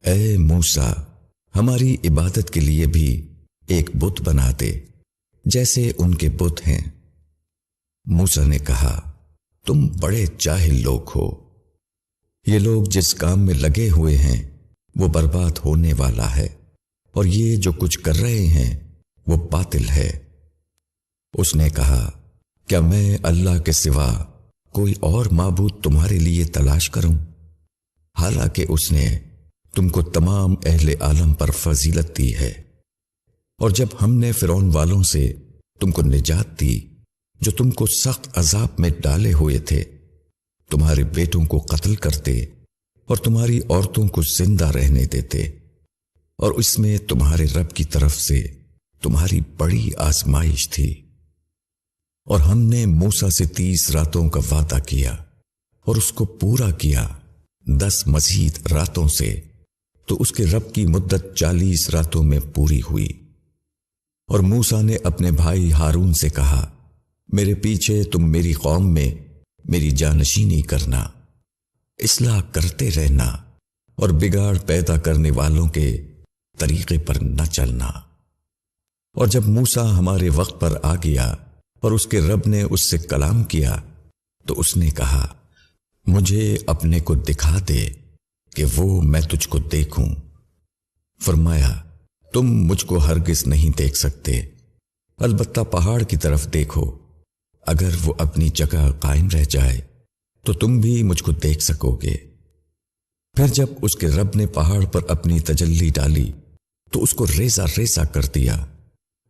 اے موسیٰ، ہماری عبادت کے لیے بھی ایک بت بنا دے جیسے ان کے بت ہیں۔ موسیٰ نے کہا، تم بڑے جاہل لوگ ہو، یہ لوگ جس کام میں لگے ہوئے ہیں وہ برباد ہونے والا ہے، اور یہ جو کچھ کر رہے ہیں وہ باطل ہے۔ اس نے کہا، کیا میں اللہ کے سوا کوئی اور معبود تمہارے لیے تلاش کروں؟ حالانکہ اس نے تم کو تمام اہل عالم پر فضیلت دی ہے۔ اور جب ہم نے فرعون والوں سے تم کو نجات دی جو تم کو سخت عذاب میں ڈالے ہوئے تھے، تمہارے بیٹوں کو قتل کرتے اور تمہاری عورتوں کو زندہ رہنے دیتے، اور اس میں تمہارے رب کی طرف سے تمہاری بڑی آزمائش تھی۔ اور ہم نے موسیٰ سے 30 راتوں کا وعدہ کیا اور اس کو پورا کیا 10 مزید راتوں سے، تو اس کے رب کی مدت 40 راتوں میں پوری ہوئی۔ اور موسیٰ نے اپنے بھائی ہارون سے کہا، میرے پیچھے تم میری قوم میں میری جانشینی کرنا، اصلاح کرتے رہنا، اور بگاڑ پیدا کرنے والوں کے طریقے پر نہ چلنا۔ اور جب موسیٰ ہمارے وقت پر آ گیا اور اس کے رب نے اس سے کلام کیا تو اس نے کہا، مجھے اپنے کو دکھا دے کہ وہ میں تجھ کو دیکھوں۔ فرمایا، تم مجھ کو ہرگز نہیں دیکھ سکتے، البتہ پہاڑ کی طرف دیکھو، اگر وہ اپنی جگہ قائم رہ جائے تو تم بھی مجھ کو دیکھ سکو گے۔ پھر جب اس کے رب نے پہاڑ پر اپنی تجلی ڈالی تو اس کو ریزہ ریزہ کر دیا،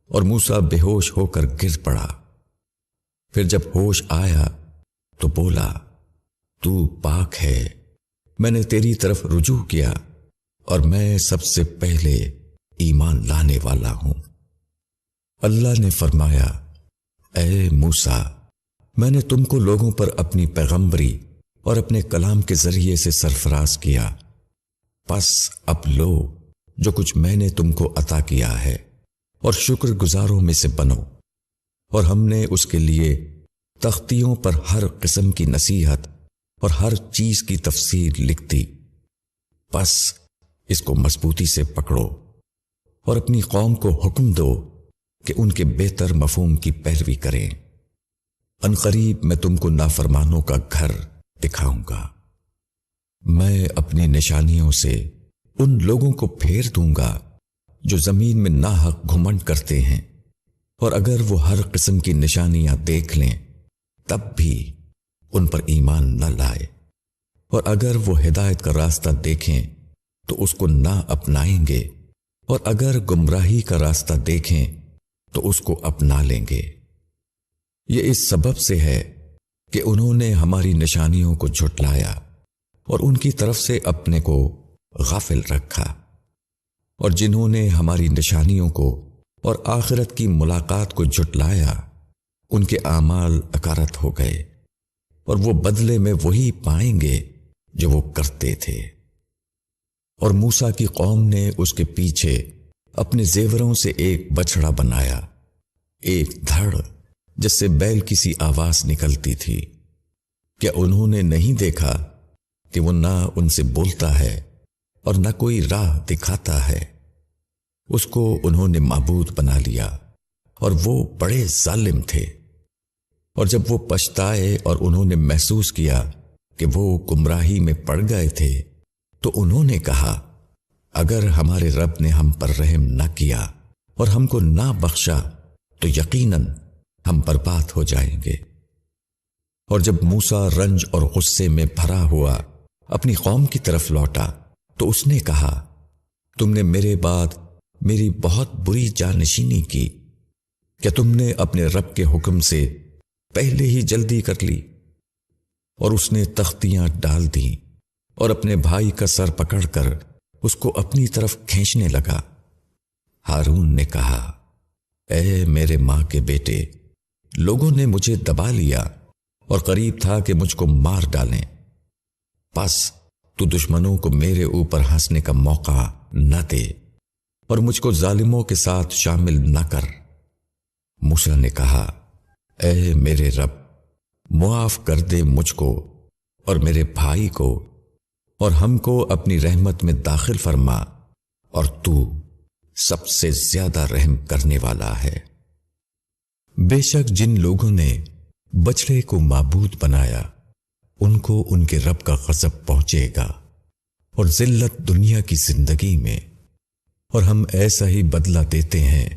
اور موسیٰ بے ہوش ہو کر گر پڑا۔ پھر جب ہوش آیا تو بولا، تو پاک ہے، میں نے تیری طرف رجوع کیا اور میں سب سے پہلے ایمان لانے والا ہوں۔ اللہ نے فرمایا، اے موسیٰ، میں نے تم کو لوگوں پر اپنی پیغمبری اور اپنے کلام کے ذریعے سے سرفراز کیا، پس اب لو جو کچھ میں نے تم کو عطا کیا ہے اور شکر گزاروں میں سے بنو۔ اور ہم نے اس کے لیے تختیوں پر ہر قسم کی نصیحت اور ہر چیز کی تفسیر لکھ دی، پس اس کو مضبوطی سے پکڑو اور اپنی قوم کو حکم دو کہ ان کے بہتر مفہوم کی پیروی کریں۔ عنقریب میں تم کو نافرمانوں کا گھر دکھاؤں گا۔ میں اپنی نشانیوں سے ان لوگوں کو پھیر دوں گا جو زمین میں ناحق گھمنڈ کرتے ہیں، اور اگر وہ ہر قسم کی نشانیاں دیکھ لیں تب بھی ان پر ایمان نہ لائے، اور اگر وہ ہدایت کا راستہ دیکھیں تو اس کو نہ اپنائیں گے، اور اگر گمراہی کا راستہ دیکھیں تو اس کو اپنا لیں گے۔ یہ اس سبب سے ہے کہ انہوں نے ہماری نشانیوں کو جھٹلایا اور ان کی طرف سے اپنے کو غافل رکھا، اور جنہوں نے ہماری نشانیوں کو اور آخرت کی ملاقات کو جھٹلایا ان کے اعمال اکارت ہو گئے، اور وہ بدلے میں وہی پائیں گے جو وہ کرتے تھے۔ اور موسیٰ کی قوم نے اس کے پیچھے اپنے زیوروں سے ایک بچڑا بنایا، ایک دھڑ جس سے بیل کی سی آواز نکلتی تھی۔ کیا انہوں نے نہیں دیکھا کہ وہ نہ ان سے بولتا ہے اور نہ کوئی راہ دکھاتا ہے؟ اس کو انہوں نے معبود بنا لیا، اور وہ بڑے ظالم تھے۔ اور جب وہ پچھتائے اور انہوں نے محسوس کیا کہ وہ گمراہی میں پڑ گئے تھے، تو انہوں نے کہا، اگر ہمارے رب نے ہم پر رحم نہ کیا اور ہم کو نہ بخشا تو یقیناً ہم برباد ہو جائیں گے۔ اور جب موسیٰ رنج اور غصے میں بھرا ہوا اپنی قوم کی طرف لوٹا تو اس نے کہا، تم نے میرے بعد میری بہت بری جانشینی کی، کیا تم نے اپنے رب کے حکم سے پہلے ہی جلدی کر لی؟ اور اس نے تختیاں ڈال دیں اور اپنے بھائی کا سر پکڑ کر اس کو اپنی طرف کھینچنے لگا۔ ہارون نے کہا، اے میرے ماں کے بیٹے، لوگوں نے مجھے دبا لیا اور قریب تھا کہ مجھ کو مار ڈالیں، پس تو دشمنوں کو میرے اوپر ہنسنے کا موقع نہ دے اور مجھ کو ظالموں کے ساتھ شامل نہ کر۔ موسیٰ نے کہا، اے میرے رب، معاف کر دے مجھ کو اور میرے بھائی کو، اور ہم کو اپنی رحمت میں داخل فرما، اور تو سب سے زیادہ رحم کرنے والا ہے۔ بے شک جن لوگوں نے بچڑے کو معبود بنایا ان کو ان کے رب کا غضب پہنچے گا اور ذلت دنیا کی زندگی میں، اور ہم ایسا ہی بدلہ دیتے ہیں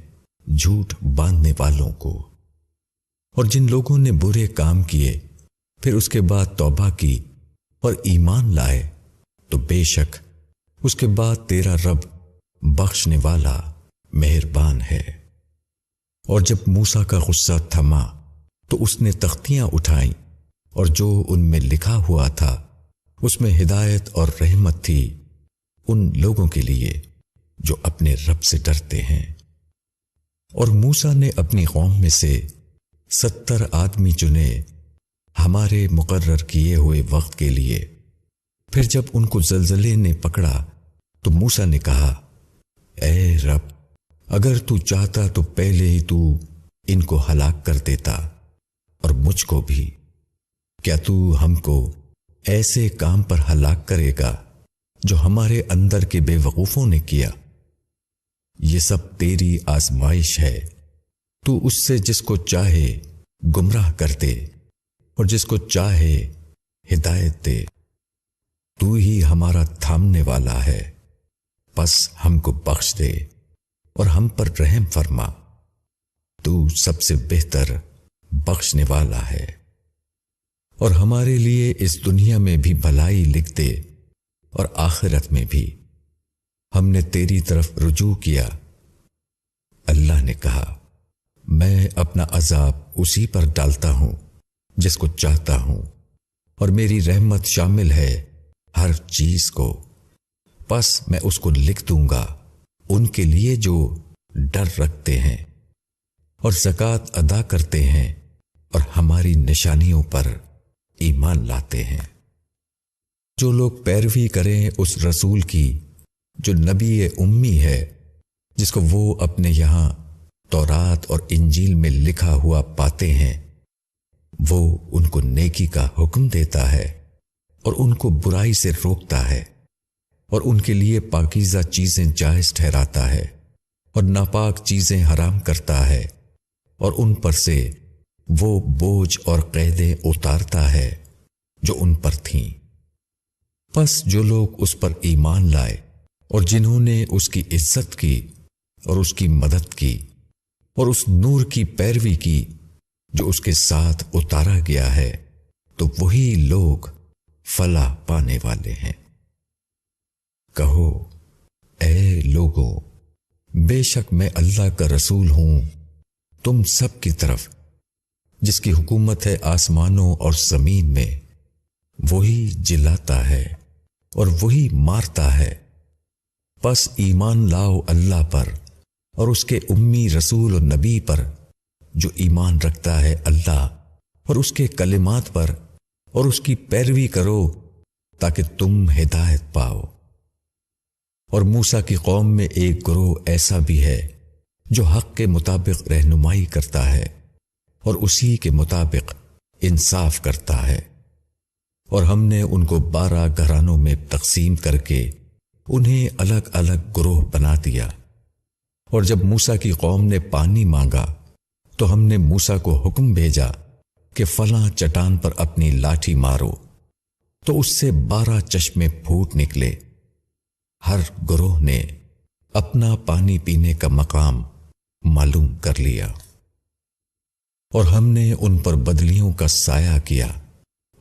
جھوٹ باندھنے والوں کو۔ اور جن لوگوں نے برے کام کیے پھر اس کے بعد توبہ کی اور ایمان لائے تو بے شک اس کے بعد تیرا رب بخشنے والا مہربان ہے۔ اور جب موسیٰ کا غصہ تھما تو اس نے تختیاں اٹھائیں، اور جو ان میں لکھا ہوا تھا اس میں ہدایت اور رحمت تھی ان لوگوں کے لیے جو اپنے رب سے ڈرتے ہیں۔ اور موسیٰ نے اپنی قوم میں سے 70 آدمی چنے ہمارے مقرر کیے ہوئے وقت کے لیے۔ پھر جب ان کو زلزلے نے پکڑا تو موسیٰ نے کہا، اے رب، اگر تو چاہتا تو پہلے ہی تو ان کو ہلاک کر دیتا اور مجھ کو بھی۔ کیا تو ہم کو ایسے کام پر ہلاک کرے گا جو ہمارے اندر کے بے وقوفوں نے کیا؟ یہ سب تیری آزمائش ہے، تو اس سے جس کو چاہے گمراہ کر دے اور جس کو چاہے ہدایت دے۔ تو ہی ہمارا تھامنے والا ہے، پس ہم کو بخش دے اور ہم پر رحم فرما، تو سب سے بہتر بخشنے والا ہے۔ اور ہمارے لیے اس دنیا میں بھی بھلائی لکھ دے اور آخرت میں بھی، ہم نے تیری طرف رجوع کیا۔ اللہ نے کہا، میں اپنا عذاب اسی پر ڈالتا ہوں جس کو چاہتا ہوں، اور میری رحمت شامل ہے ہر چیز کو، پس میں اس کو لکھ دوں گا ان کے لیے جو ڈر رکھتے ہیں اور زکوٰۃ ادا کرتے ہیں اور ہماری نشانیوں پر ایمان لاتے ہیں۔ جو لوگ پیروی کریں اس رسول کی جو نبی امی ہے، جس کو وہ اپنے یہاں تورات اور انجیل میں لکھا ہوا پاتے ہیں، وہ ان کو نیکی کا حکم دیتا ہے اور ان کو برائی سے روکتا ہے، اور ان کے لیے پاکیزہ چیزیں جائز ٹھہراتا ہے اور ناپاک چیزیں حرام کرتا ہے، اور ان پر سے وہ بوجھ اور قیدیں اتارتا ہے جو ان پر تھیں۔ پس جو لوگ اس پر ایمان لائے اور جنہوں نے اس کی عزت کی اور اس کی مدد کی اور اس نور کی پیروی کی جو اس کے ساتھ اتارا گیا ہے، تو وہی لوگ فلاح پانے والے ہیں۔ کہو اے لوگو، بے شک میں اللہ کا رسول ہوں تم سب کی طرف، جس کی حکومت ہے آسمانوں اور زمین میں، وہی جلاتا ہے اور وہی مارتا ہے، پس ایمان لاؤ اللہ پر اور اس کے امی رسول و نبی پر جو ایمان رکھتا ہے اللہ اور اس کے کلمات پر، اور اس کی پیروی کرو تاکہ تم ہدایت پاؤ۔ اور موسیٰ کی قوم میں ایک گروہ ایسا بھی ہے جو حق کے مطابق رہنمائی کرتا ہے اور اسی کے مطابق انصاف کرتا ہے، اور ہم نے ان کو 12 گھرانوں میں تقسیم کر کے انہیں الگ الگ گروہ بنا دیا۔ اور جب موسیٰ کی قوم نے پانی مانگا تو ہم نے موسیٰ کو حکم بھیجا کہ فلاں چٹان پر اپنی لاٹھی مارو، تو اس سے 12 چشمے پھوٹ نکلے۔ ہر گروہ نے اپنا پانی پینے کا مقام معلوم کر لیا، اور ہم نے ان پر بدلیوں کا سایہ کیا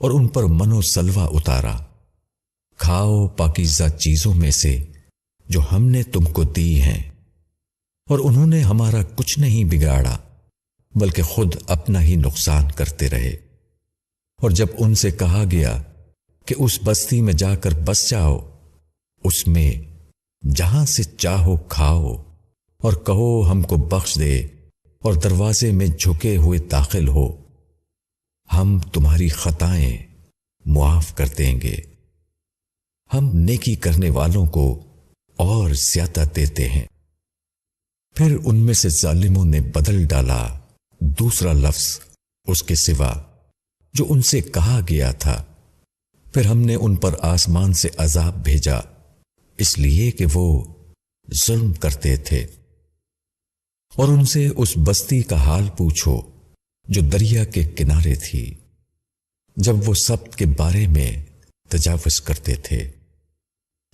اور ان پر من و سلوہ اتارا۔ کھاؤ پاکیزہ چیزوں میں سے جو ہم نے تم کو دی ہیں، اور انہوں نے ہمارا کچھ نہیں بگاڑا بلکہ خود اپنا ہی نقصان کرتے رہے۔ اور جب ان سے کہا گیا کہ اس بستی میں جا کر بس جاؤ، اس میں جہاں سے چاہو کھاؤ، اور کہو ہم کو بخش دے اور دروازے میں جھکے ہوئے داخل ہو، ہم تمہاری خطائیں معاف کر دیں گے، ہم نیکی کرنے والوں کو اور زیادہ دیتے ہیں۔ پھر ان میں سے ظالموں نے بدل ڈالا دوسرا لفظ اس کے سوا جو ان سے کہا گیا تھا، پھر ہم نے ان پر آسمان سے عذاب بھیجا اس لیے کہ وہ ظلم کرتے تھے۔ اور ان سے اس بستی کا حال پوچھو جو دریا کے کنارے تھی، جب وہ سبت کے بارے میں تجاوز کرتے تھے،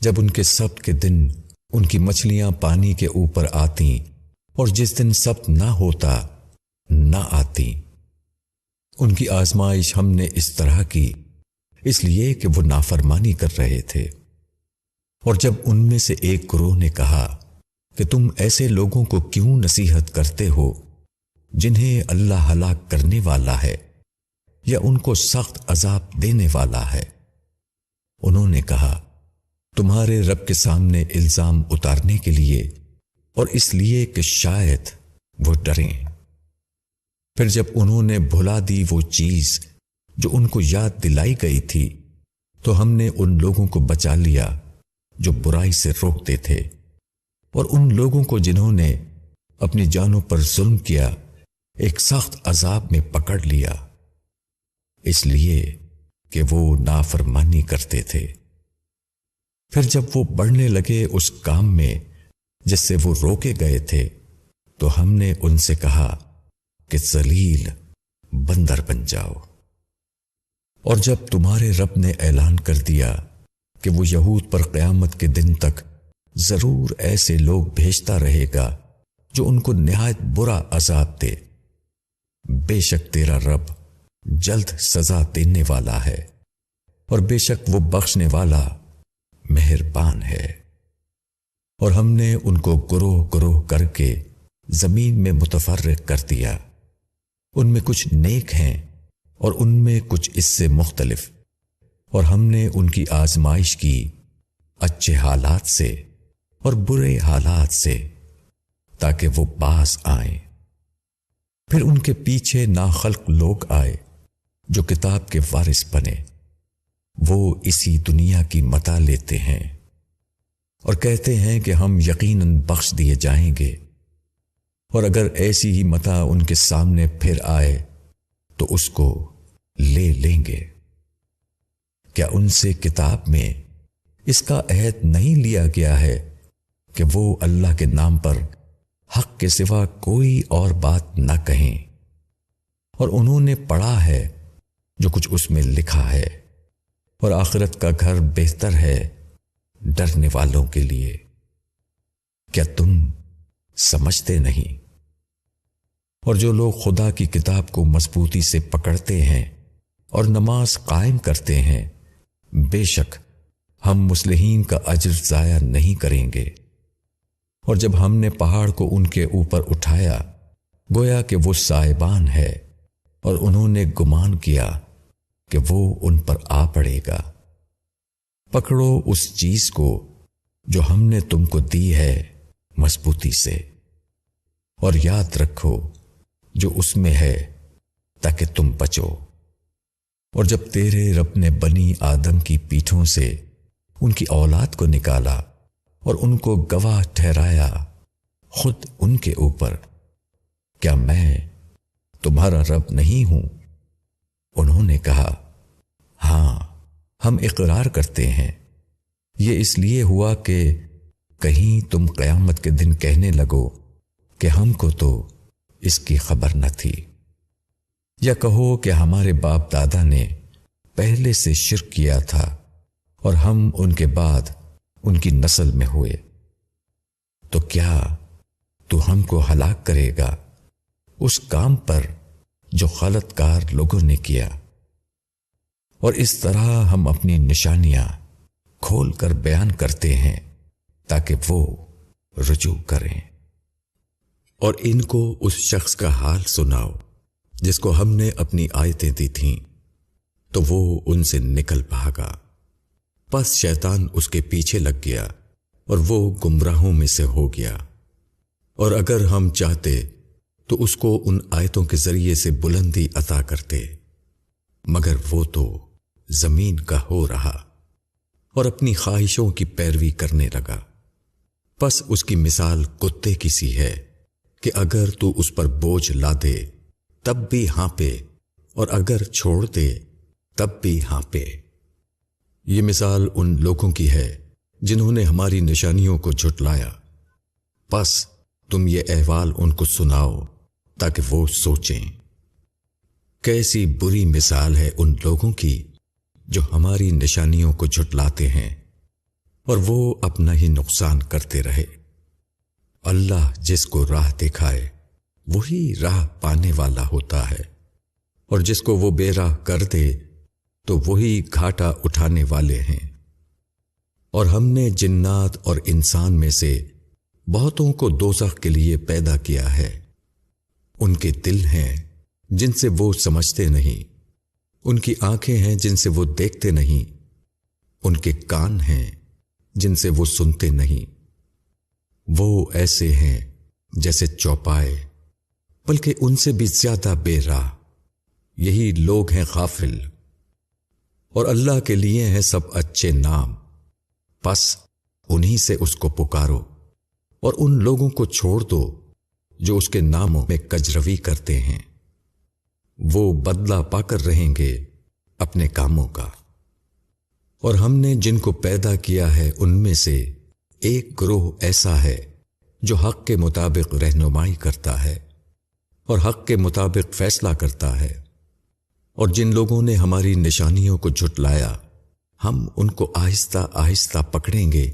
جب ان کے سبت کے دن ان کی مچھلیاں پانی کے اوپر آتی اور جس دن سبت نہ ہوتا نہ آتی۔ ان کی آزمائش ہم نے اس طرح کی اس لیے کہ وہ نافرمانی کر رہے تھے۔ اور جب ان میں سے ایک گروہ نے کہا کہ تم ایسے لوگوں کو کیوں نصیحت کرتے ہو جنہیں اللہ ہلاک کرنے والا ہے یا ان کو سخت عذاب دینے والا ہے، انہوں نے کہا تمہارے رب کے سامنے الزام اتارنے کے لیے اور اس لیے کہ شاید وہ ڈریں۔ پھر جب انہوں نے بھلا دی وہ چیز جو ان کو یاد دلائی گئی تھی، تو ہم نے ان لوگوں کو بچا لیا جو برائی سے روکتے تھے، اور ان لوگوں کو جنہوں نے اپنی جانوں پر ظلم کیا ایک سخت عذاب میں پکڑ لیا، اس لیے کہ وہ نافرمانی کرتے تھے۔ پھر جب وہ بڑھنے لگے اس کام میں جس سے وہ روکے گئے تھے، تو ہم نے ان سے کہا کہ ذلیل بندر بن جاؤ۔ اور جب تمہارے رب نے اعلان کر دیا کہ وہ یہود پر قیامت کے دن تک ضرور ایسے لوگ بھیجتا رہے گا جو ان کو نہایت برا عذاب دے، بے شک تیرا رب جلد سزا دینے والا ہے، اور بے شک وہ بخشنے والا مہربان ہے۔ اور ہم نے ان کو گروہ گروہ کر کے زمین میں متفرق کر دیا، ان میں کچھ نیک ہیں اور ان میں کچھ اس سے مختلف، اور ہم نے ان کی آزمائش کی اچھے حالات سے اور برے حالات سے تاکہ وہ باز آئیں۔ پھر ان کے پیچھے ناخلق لوگ آئے جو کتاب کے وارث بنے، وہ اسی دنیا کی متاع لیتے ہیں اور کہتے ہیں کہ ہم یقیناً بخش دیے جائیں گے، اور اگر ایسی ہی متاع ان کے سامنے پھر آئے تو اس کو لے لیں گے۔ کیا ان سے کتاب میں اس کا عہد نہیں لیا گیا ہے کہ وہ اللہ کے نام پر حق کے سوا کوئی اور بات نہ کہیں؟ اور انہوں نے پڑھا ہے جو کچھ اس میں لکھا ہے، اور آخرت کا گھر بہتر ہے ڈرنے والوں کے لیے۔ کیا تم سمجھتے نہیں؟ اور جو لوگ خدا کی کتاب کو مضبوطی سے پکڑتے ہیں اور نماز قائم کرتے ہیں، بے شک ہم مصلحین کا اجر ضائع نہیں کریں گے۔ اور جب ہم نے پہاڑ کو ان کے اوپر اٹھایا گویا کہ وہ سائبان ہے، اور انہوں نے گمان کیا کہ وہ ان پر آ پڑے گا۔ پکڑو اس چیز کو جو ہم نے تم کو دی ہے مضبوطی سے، اور یاد رکھو جو اس میں ہے تاکہ تم بچو۔ اور جب تیرے رب نے بنی آدم کی پیٹھوں سے ان کی اولاد کو نکالا اور ان کو گواہ ٹھہرایا خود ان کے اوپر، کیا میں تمہارا رب نہیں ہوں؟ انہوں نے کہا ہاں ہم اقرار کرتے ہیں۔ یہ اس لیے ہوا کہ کہیں تم قیامت کے دن کہنے لگو کہ ہم کو تو اس کی خبر نہ تھی، یا کہو کہ ہمارے باپ دادا نے پہلے سے شرک کیا تھا اور ہم ان کے بعد ان کی نسل میں ہوئے، تو کیا تو ہم کو ہلاک کرے گا اس کام پر جو غلط کار لوگوں نے کیا؟ اور اس طرح ہم اپنی نشانیاں کھول کر بیان کرتے ہیں تاکہ وہ رجوع کریں۔ اور ان کو اس شخص کا حال سناؤ جس کو ہم نے اپنی آیتیں دی تھیں تو وہ ان سے نکل بھاگا، پس شیطان اس کے پیچھے لگ گیا اور وہ گمراہوں میں سے ہو گیا۔ اور اگر ہم چاہتے تو اس کو ان آیتوں کے ذریعے سے بلندی عطا کرتے، مگر وہ تو زمین کا ہو رہا اور اپنی خواہشوں کی پیروی کرنے لگا۔ پس اس کی مثال کتے کی سی ہے کہ اگر تو اس پر بوجھ لا دے تب بھی ہانپے، اور اگر چھوڑ دے تب بھی ہانپے۔ یہ مثال ان لوگوں کی ہے جنہوں نے ہماری نشانیوں کو جھٹلایا، پس تم یہ احوال ان کو سناؤ تاکہ وہ سوچیں۔ کیسی بری مثال ہے ان لوگوں کی جو ہماری نشانیوں کو جھٹلاتے ہیں اور وہ اپنا ہی نقصان کرتے رہے۔ اللہ جس کو راہ دکھائے وہی راہ پانے والا ہوتا ہے، اور جس کو وہ بے راہ کر دے تو وہی گھاٹا اٹھانے والے ہیں۔ اور ہم نے جنات اور انسان میں سے بہتوں کو دوزخ کے لیے پیدا کیا ہے۔ ان کے دل ہیں جن سے وہ سمجھتے نہیں، ان کی آنکھیں ہیں جن سے وہ دیکھتے نہیں، ان کے کان ہیں جن سے وہ سنتے نہیں۔ وہ ایسے ہیں جیسے چوپائے، بلکہ ان سے بھی زیادہ بے راہ۔ یہی لوگ ہیں غافل۔ اور اللہ کے لیے ہیں سب اچھے نام، پس انہی سے اس کو پکارو، اور ان لوگوں کو چھوڑ دو جو اس کے ناموں میں کجروی کرتے ہیں۔ وہ بدلہ پا کر رہیں گے اپنے کاموں کا۔ اور ہم نے جن کو پیدا کیا ہے ان میں سے ایک گروہ ایسا ہے جو حق کے مطابق رہنمائی کرتا ہے اور حق کے مطابق فیصلہ کرتا ہے۔ اور جن لوگوں نے ہماری نشانیوں کو جھٹلایا ہم ان کو آہستہ آہستہ پکڑیں گے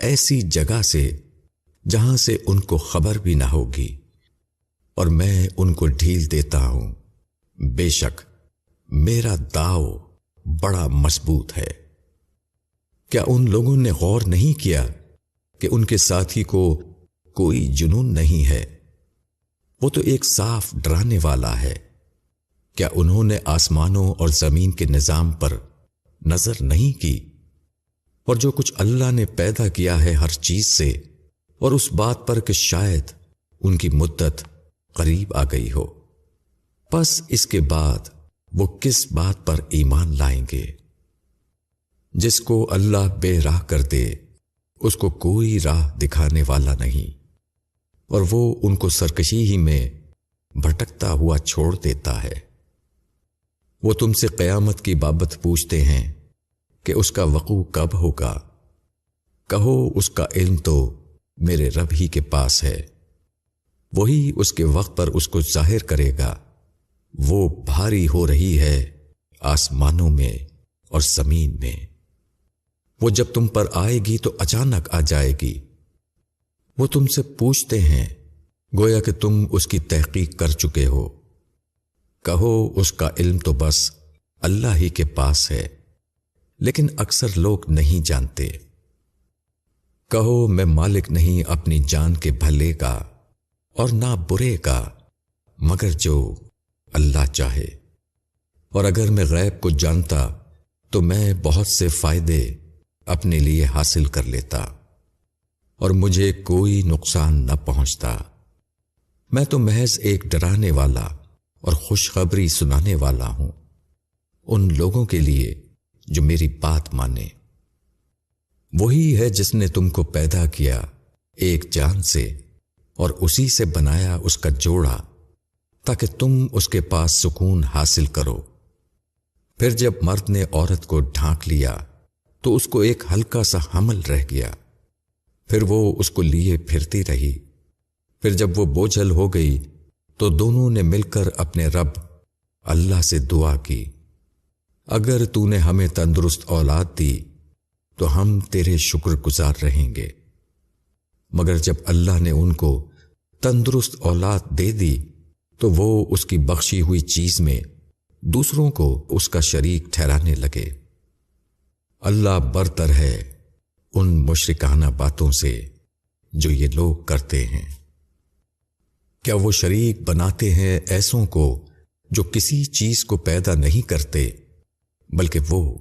ایسی جگہ سے جہاں سے ان کو خبر بھی نہ ہوگی، اور میں ان کو ڈھیل دیتا ہوں، بے شک میرا داؤ بڑا مضبوط ہے۔ کیا ان لوگوں نے غور نہیں کیا کہ ان کے ساتھی کو کوئی جنون نہیں ہے؟ وہ تو ایک صاف ڈرانے والا ہے۔ کیا انہوں نے آسمانوں اور زمین کے نظام پر نظر نہیں کی؟ اور جو کچھ اللہ نے پیدا کیا ہے ہر چیز سے، اور اس بات پر کہ شاید ان کی مدت قریب آ گئی ہو، پس اس کے بعد وہ کس بات پر ایمان لائیں گے؟ جس کو اللہ بے راہ کر دے اس کو کوئی راہ دکھانے والا نہیں، اور وہ ان کو سرکشی ہی میں بھٹکتا ہوا چھوڑ دیتا ہے۔ وہ تم سے قیامت کی بابت پوچھتے ہیں کہ اس کا وقوع کب ہوگا؟ کہو اس کا علم تو میرے رب ہی کے پاس ہے، وہی اس کے وقت پر اس کو ظاہر کرے گا۔ وہ بھاری ہو رہی ہے آسمانوں میں اور زمین میں۔ وہ جب تم پر آئے گی تو اچانک آ جائے گی۔ وہ تم سے پوچھتے ہیں گویا کہ تم اس کی تحقیق کر چکے ہو۔ کہو اس کا علم تو بس اللہ ہی کے پاس ہے، لیکن اکثر لوگ نہیں جانتے۔ کہو میں مالک نہیں اپنی جان کے بھلے کا اور نہ برے کا، مگر جو اللہ چاہے۔ اور اگر میں غیب کو جانتا تو میں بہت سے فائدے اپنے لیے حاصل کر لیتا اور مجھے کوئی نقصان نہ پہنچتا۔ میں تو محض ایک ڈرانے والا اور خوشخبری سنانے والا ہوں ان لوگوں کے لیے جو میری بات مانے۔ وہی ہے جس نے تم کو پیدا کیا ایک جان سے اور اسی سے بنایا اس کا جوڑا تاکہ تم اس کے پاس سکون حاصل کرو۔ پھر جب مرد نے عورت کو ڈھانک لیا تو اس کو ایک ہلکا سا حمل رہ گیا، پھر وہ اس کو لیے پھرتی رہی۔ پھر جب وہ بوجھل ہو گئی تو دونوں نے مل کر اپنے رب اللہ سے دعا کی، اگر تو نے ہمیں تندرست اولاد دی تو ہم تیرے شکر گزار رہیں گے۔ مگر جب اللہ نے ان کو تندرست اولاد دے دی تو وہ اس کی بخشی ہوئی چیز میں دوسروں کو اس کا شریک ٹھہرانے لگے۔ اللہ برتر ہے ان مشرکانہ باتوں سے جو یہ لوگ کرتے ہیں۔ کیا وہ شریک بناتے ہیں ایسوں کو جو کسی چیز کو پیدا نہیں کرتے بلکہ وہ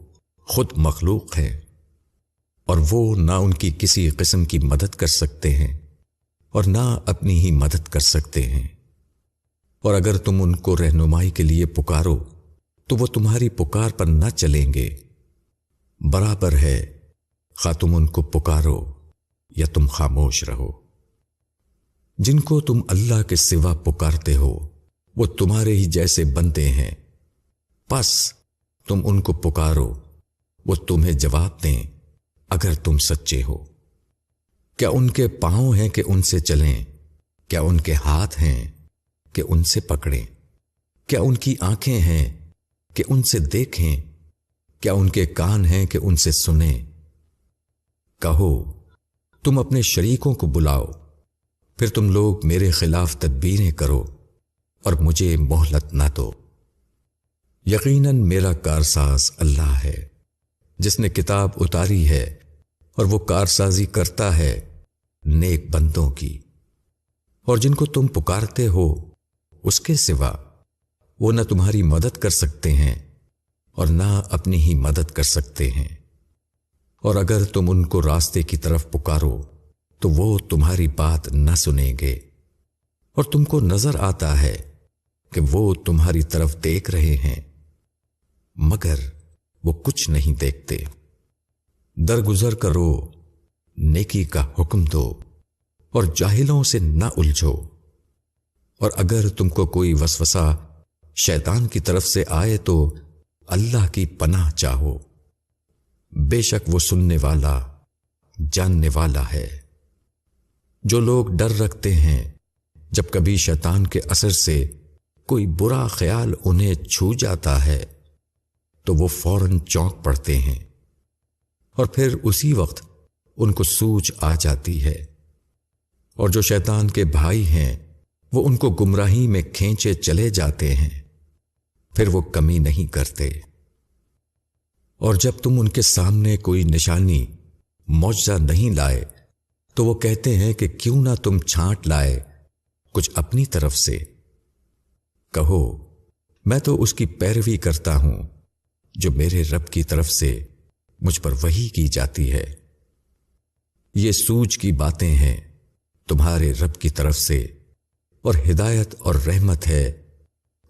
خود مخلوق ہیں، اور وہ نہ ان کی کسی قسم کی مدد کر سکتے ہیں اور نہ اپنی ہی مدد کر سکتے ہیں۔ اور اگر تم ان کو رہنمائی کے لیے پکارو تو وہ تمہاری پکار پر نہ چلیں گے۔ برابر ہے خواہ تم ان کو پکارو یا تم خاموش رہو۔ جن کو تم اللہ کے سوا پکارتے ہو وہ تمہارے ہی جیسے بندے ہیں، پس تم ان کو پکارو، وہ تمہیں جواب دیں اگر تم سچے ہو۔ کیا ان کے پاؤں ہیں کہ ان سے چلیں؟ کیا ان کے ہاتھ ہیں کہ ان سے پکڑیں؟ کیا ان کی آنکھیں ہیں کہ ان سے دیکھیں؟ کیا ان کے کان ہیں کہ ان سے سنیں؟ کہو تم اپنے شریکوں کو بلاؤ، پھر تم لوگ میرے خلاف تدبیریں کرو اور مجھے مہلت نہ دو۔ یقیناً میرا کارساز اللہ ہے جس نے کتاب اتاری ہے، اور وہ کارسازی کرتا ہے نیک بندوں کی۔ اور جن کو تم پکارتے ہو اس کے سوا وہ نہ تمہاری مدد کر سکتے ہیں اور نہ اپنی ہی مدد کر سکتے ہیں۔ اور اگر تم ان کو راستے کی طرف پکارو تو وہ تمہاری بات نہ سنیں گے، اور تم کو نظر آتا ہے کہ وہ تمہاری طرف دیکھ رہے ہیں مگر وہ کچھ نہیں دیکھتے۔ درگزر کرو، نیکی کا حکم دو، اور جاہلوں سے نہ الجھو۔ اور اگر تم کو کوئی وسوسہ شیطان کی طرف سے آئے تو اللہ کی پناہ چاہو، بے شک وہ سننے والا جاننے والا ہے۔ جو لوگ ڈر رکھتے ہیں جب کبھی شیطان کے اثر سے کوئی برا خیال انہیں چھو جاتا ہے تو وہ فوراً چونک پڑتے ہیں، اور پھر اسی وقت ان کو سوجھ آ جاتی ہے۔ اور جو شیطان کے بھائی ہیں وہ ان کو گمراہی میں کھینچے چلے جاتے ہیں، پھر وہ کمی نہیں کرتے۔ اور جب تم ان کے سامنے کوئی نشانی معجزہ نہیں لائے تو وہ کہتے ہیں کہ کیوں نہ تم چھانٹ لائے کچھ اپنی طرف سے۔ کہو میں تو اس کی پیروی کرتا ہوں جو میرے رب کی طرف سے مجھ پر وحی کی جاتی ہے۔ یہ سوجھ کی باتیں ہیں تمہارے رب کی طرف سے، اور ہدایت اور رحمت ہے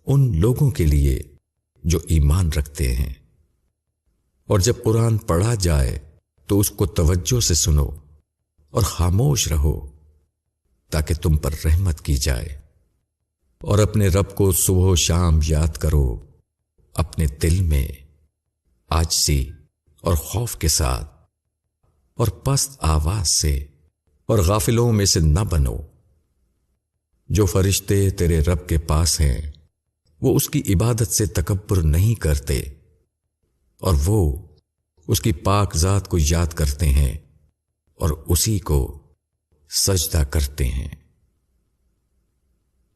ان لوگوں کے لیے جو ایمان رکھتے ہیں۔ اور جب قرآن پڑھا جائے تو اس کو توجہ سے سنو اور خاموش رہو تاکہ تم پر رحمت کی جائے۔ اور اپنے رب کو صبح و شام یاد کرو اپنے دل میں عاجزی اور خوف کے ساتھ، اور پست آواز سے، اور غافلوں میں سے نہ بنو۔ جو فرشتے تیرے رب کے پاس ہیں وہ اس کی عبادت سے تکبر نہیں کرتے، اور وہ اس کی پاک ذات کو یاد کرتے ہیں اور اسی کو سجدہ کرتے ہیں۔